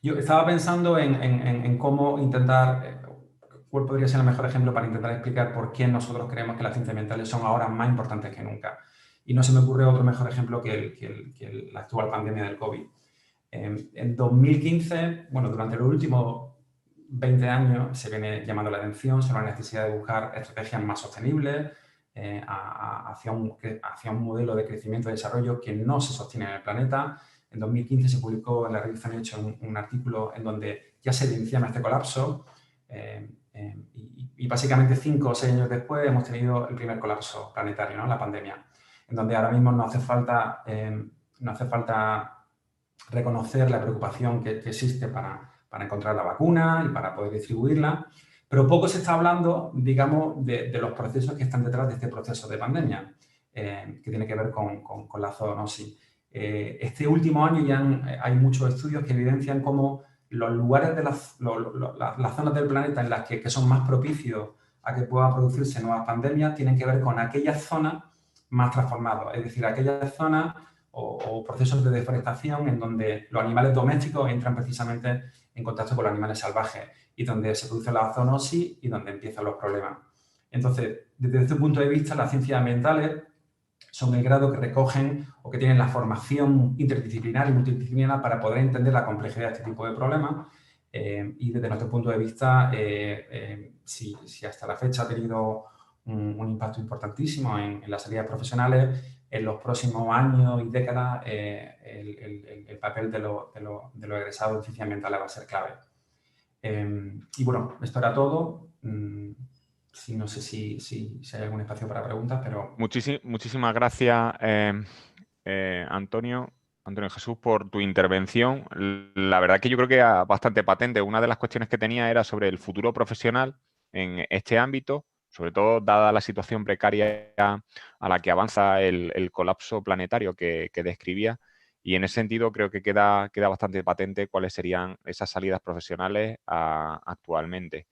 Yo estaba pensando en cómo intentar, cuál podría ser el mejor ejemplo para intentar explicar por qué nosotros creemos que las ciencias ambientales son ahora más importantes que nunca. Y no se me ocurre otro mejor ejemplo que la actual pandemia del COVID. En 2015, bueno, durante los últimos 20 años se viene llamando la atención sobre la necesidad de buscar estrategias más sostenibles, hacia un modelo de crecimiento y desarrollo que no se sostiene en el planeta. En 2015 se publicó en la revista Nature un artículo en donde ya se evidenciaba este colapso y básicamente 5 o 6 años después hemos tenido el primer colapso planetario, ¿no? La pandemia, en donde ahora mismo no hace falta reconocer la preocupación que existe para encontrar la vacuna y para poder distribuirla, pero poco se está hablando, digamos, de los procesos que están detrás de este proceso de pandemia, que tiene que ver con la zoonosis. Este último año ya hay muchos estudios que evidencian cómo los lugares de las zonas del planeta en las que son más propicios a que puedan producirse nuevas pandemias tienen que ver con aquellas zonas más transformadas, es decir, aquellas zonas o procesos de deforestación en donde los animales domésticos entran precisamente en contacto con los animales salvajes y donde se produce la zoonosis y donde empiezan los problemas. Entonces, desde este punto de vista, las ciencias ambientales son el grado que recogen o que tienen la formación interdisciplinar y multidisciplinar para poder entender la complejidad de este tipo de problemas. Y desde nuestro punto de vista, si hasta la fecha ha tenido un impacto importantísimo en las salidas profesionales, en los próximos años y décadas el papel de los egresados en ciencias ambientales va a ser clave. Y bueno, esto era todo. No sé si hay algún espacio para preguntas, pero... Muchísimas gracias, Antonio Jesús, por tu intervención. La verdad que yo creo que era bastante patente. Una de las cuestiones que tenía era sobre el futuro profesional en este ámbito, sobre todo dada la situación precaria a la que avanza el colapso planetario que describía. Y en ese sentido creo que queda bastante patente cuáles serían esas salidas profesionales actualmente.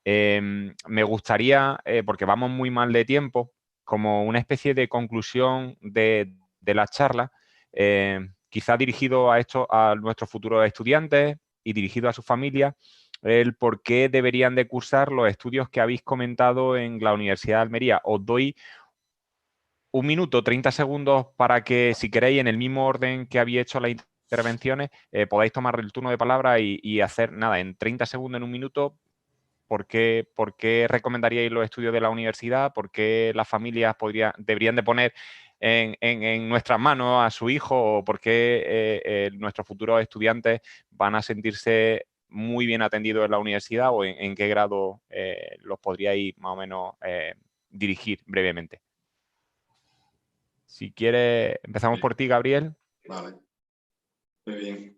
Me gustaría, porque vamos muy mal de tiempo, como una especie de conclusión de la charla, quizá dirigido a nuestros futuros estudiantes y dirigido a sus familias, el por qué deberían de cursar los estudios que habéis comentado en la Universidad de Almería. Os doy 1 minuto, 30 segundos para que, si queréis, en el mismo orden que habéis hecho las intervenciones, podáis tomar el turno de palabra y hacer, nada, en 30 segundos, en 1 minuto, ¿por qué recomendaríais los estudios de la universidad? ¿Por qué las familias deberían de poner en nuestras manos a su hijo? ¿O por qué nuestros futuros estudiantes van a sentirse muy bien atendidos en la universidad? ¿O en qué grado los podríais más o menos dirigir brevemente? Si quieres, empezamos por ti, Gabriel. Vale, muy bien.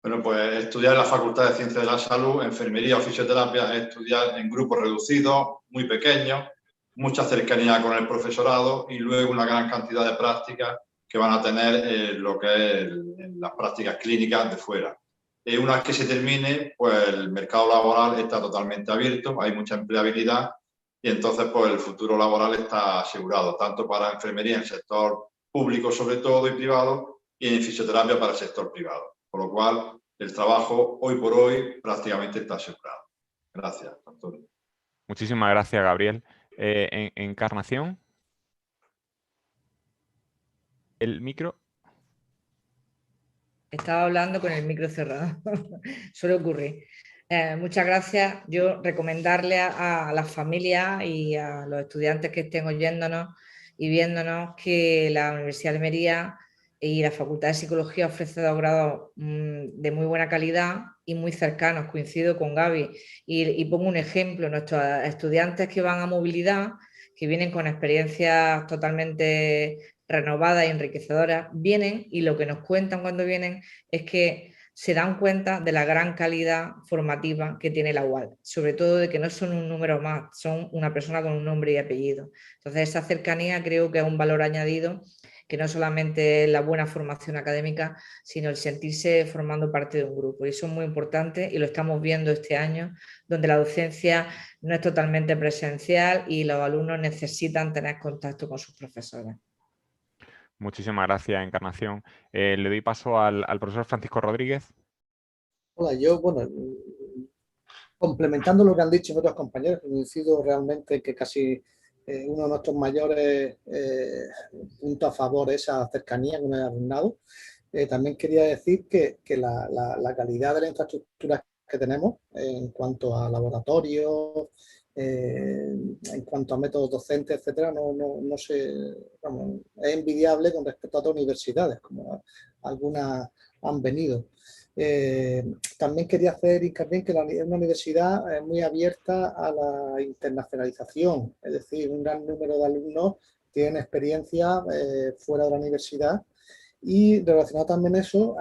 Bueno, pues estudiar en la Facultad de Ciencias de la Salud, enfermería o fisioterapia, es estudiar en grupos reducidos, muy pequeños, mucha cercanía con el profesorado y luego una gran cantidad de prácticas que van a tener lo que es las prácticas clínicas de fuera. Una vez que se termine, pues el mercado laboral está totalmente abierto, hay mucha empleabilidad y entonces pues el futuro laboral está asegurado, tanto para enfermería en el sector público sobre todo y privado, y en fisioterapia para el sector privado. Por lo cual, el trabajo hoy por hoy prácticamente está asegurado. Gracias, Antonio. Muchísimas gracias, Gabriel. Encarnación. ¿El micro? Estaba hablando con el micro cerrado. Suele ocurrir. Muchas gracias. Yo recomendarle a las familias y a los estudiantes que estén oyéndonos y viéndonos que la Universidad de Almería y la Facultad de Psicología ofrece 2 grados de muy buena calidad y muy cercanos. Coincido con Gaby y pongo un ejemplo. Nuestros estudiantes que van a movilidad, que vienen con experiencias totalmente renovadas y enriquecedoras, vienen y lo que nos cuentan cuando vienen es que se dan cuenta de la gran calidad formativa que tiene la UAL, sobre todo de que no son un número más, son una persona con un nombre y apellido. Entonces esa cercanía creo que es un valor añadido, que no solamente es la buena formación académica, sino el sentirse formando parte de un grupo. Y eso es muy importante y lo estamos viendo este año, donde la docencia no es totalmente presencial y los alumnos necesitan tener contacto con sus profesores. Muchísimas gracias, Encarnación. Le doy paso al profesor Francisco Rodríguez. Hola, yo, bueno, complementando lo que han dicho otros compañeros, coincido realmente que casi uno de nuestros mayores puntos a favor es esa cercanía con el alumnado. También quería decir que la calidad de la infraestructura que tenemos en cuanto a laboratorios en cuanto a métodos docentes, etcétera, no sé, vamos, es envidiable con respecto a otras universidades, como algunas han venido. También quería hacer hincapié en que es una universidad muy abierta a la internacionalización, es decir, un gran número de alumnos tienen experiencia fuera de la universidad y relacionado también eso,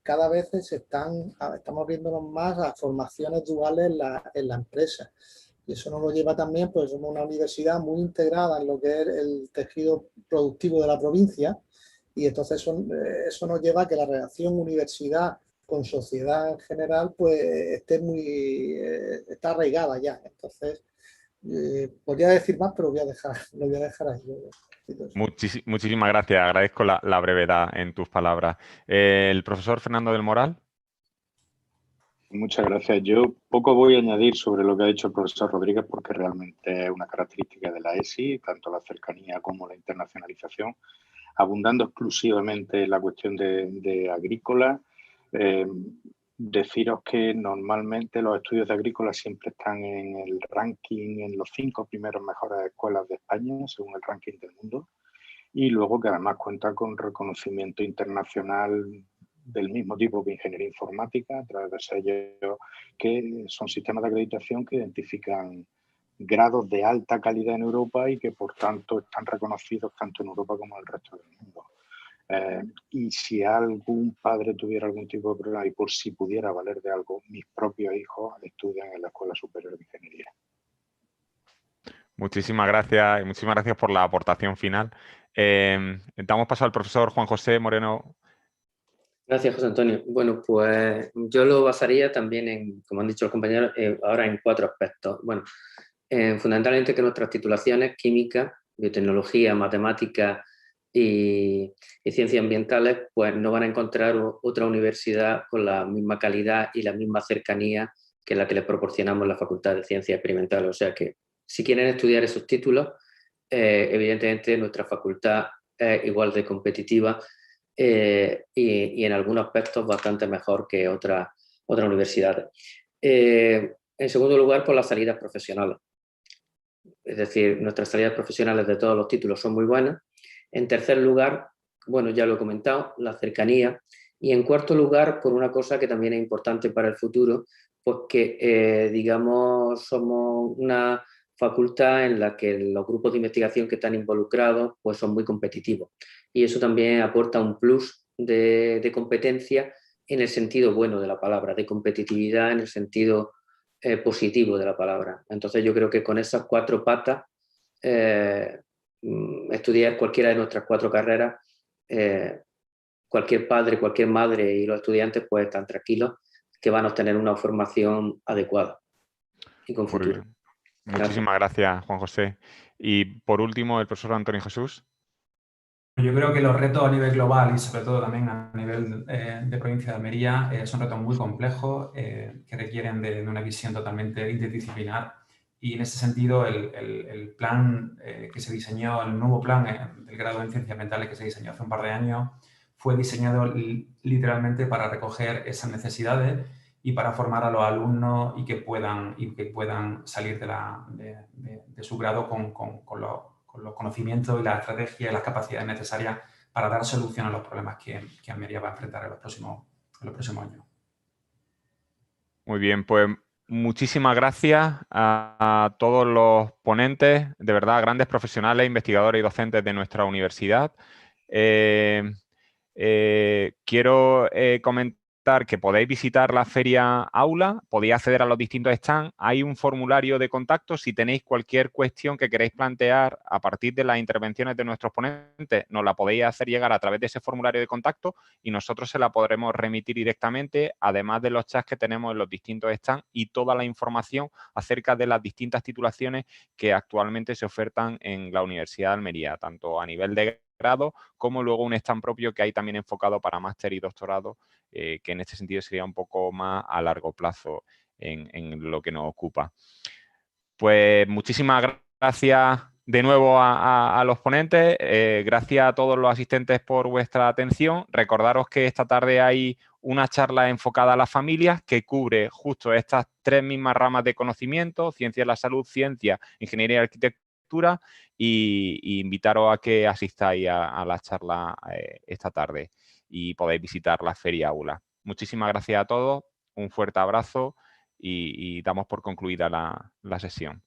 cada vez estamos viéndonos más a formaciones duales en la empresa. Y eso nos lo lleva también, pues somos una universidad muy integrada en lo que es el tejido productivo de la provincia y entonces eso nos lleva a que la relación universidad con sociedad en general pues está arraigada ya. Entonces, podría decir más, pero lo voy a dejar ahí. Muchísimas gracias, agradezco la brevedad en tus palabras. El profesor Fernando del Moral. Muchas gracias. Yo poco voy a añadir sobre lo que ha dicho el profesor Rodríguez porque realmente es una característica de la ESI, tanto la cercanía como la internacionalización, abundando exclusivamente en la cuestión de agrícola. Deciros que normalmente los estudios de agrícola siempre están en el ranking, en los 5 primeros mejores escuelas de España, según el ranking del mundo, y luego que además cuenta con reconocimiento internacional del mismo tipo que ingeniería informática, a través de sellos que son sistemas de acreditación que identifican grados de alta calidad en Europa y que por tanto están reconocidos tanto en Europa como en el resto del mundo. Y si algún padre tuviera algún tipo de problema y por si pudiera valer de algo, mis propios hijos estudian en la Escuela Superior de Ingeniería. Muchísimas gracias y muchísimas gracias por la aportación final. Damos paso al profesor Juan José Moreno. Gracias, José Antonio. Bueno, pues yo lo basaría también en, como han dicho los compañeros, ahora en 4 aspectos. Bueno, fundamentalmente que nuestras titulaciones, química, biotecnología, matemática y ciencias ambientales, pues no van a encontrar otra universidad con la misma calidad y la misma cercanía que la que les proporcionamos en la Facultad de Ciencias Experimentales. O sea que si quieren estudiar esos títulos, evidentemente nuestra facultad es igual de competitiva y en algunos aspectos bastante mejor que otras universidades. En segundo lugar, por las salidas profesionales. Es decir, nuestras salidas profesionales de todos los títulos son muy buenas. En tercer lugar, bueno, ya lo he comentado, la cercanía. Y en cuarto lugar, por una cosa que también es importante para el futuro, pues que, digamos, somos una facultad en la que los grupos de investigación que están involucrados pues son muy competitivos. Y eso también aporta un plus de competencia en el sentido bueno de la palabra, de competitividad en el sentido positivo de la palabra. Entonces yo creo que con esas 4 patas, estudiar cualquiera de nuestras 4 carreras, cualquier padre, cualquier madre y los estudiantes pues están tranquilos que van a obtener una formación adecuada y con futuro. Muchísimas gracias, Juan José. Y por último, el profesor Antonio Jesús. Yo creo que los retos a nivel global y sobre todo también a nivel de provincia de Almería son retos muy complejos que requieren de una visión totalmente interdisciplinar y en ese sentido el plan que se diseñó, el nuevo plan del grado en Ciencias Ambientales que se diseñó hace un par de años fue diseñado literalmente para recoger esas necesidades y para formar a los alumnos y que puedan salir de su grado con los conocimientos y las estrategias y las capacidades necesarias para dar solución a los problemas que Almería va a enfrentar en los próximos años. Muy bien, pues muchísimas gracias a todos los ponentes, de verdad, grandes profesionales, investigadores y docentes de nuestra universidad. Quiero comentar que podéis visitar la Feria Aula, podéis acceder a los distintos stands, hay un formulario de contacto, si tenéis cualquier cuestión que queréis plantear a partir de las intervenciones de nuestros ponentes, nos la podéis hacer llegar a través de ese formulario de contacto y nosotros se la podremos remitir directamente, además de los chats que tenemos en los distintos stands y toda la información acerca de las distintas titulaciones que actualmente se ofertan en la Universidad de Almería, tanto a nivel de grado como luego un stand propio que hay también enfocado para máster y doctorado, que en este sentido sería un poco más a largo plazo en lo que nos ocupa. Pues muchísimas gracias de nuevo a los ponentes, gracias a todos los asistentes por vuestra atención. Recordaros que esta tarde hay una charla enfocada a las familias que cubre justo estas 3 mismas ramas de conocimiento: ciencia de la salud, ciencia, ingeniería y arquitectura, y invitaros a que asistáis a la charla esta tarde y podéis visitar la Feria Aula. Muchísimas gracias a todos, un fuerte abrazo y damos por concluida la sesión.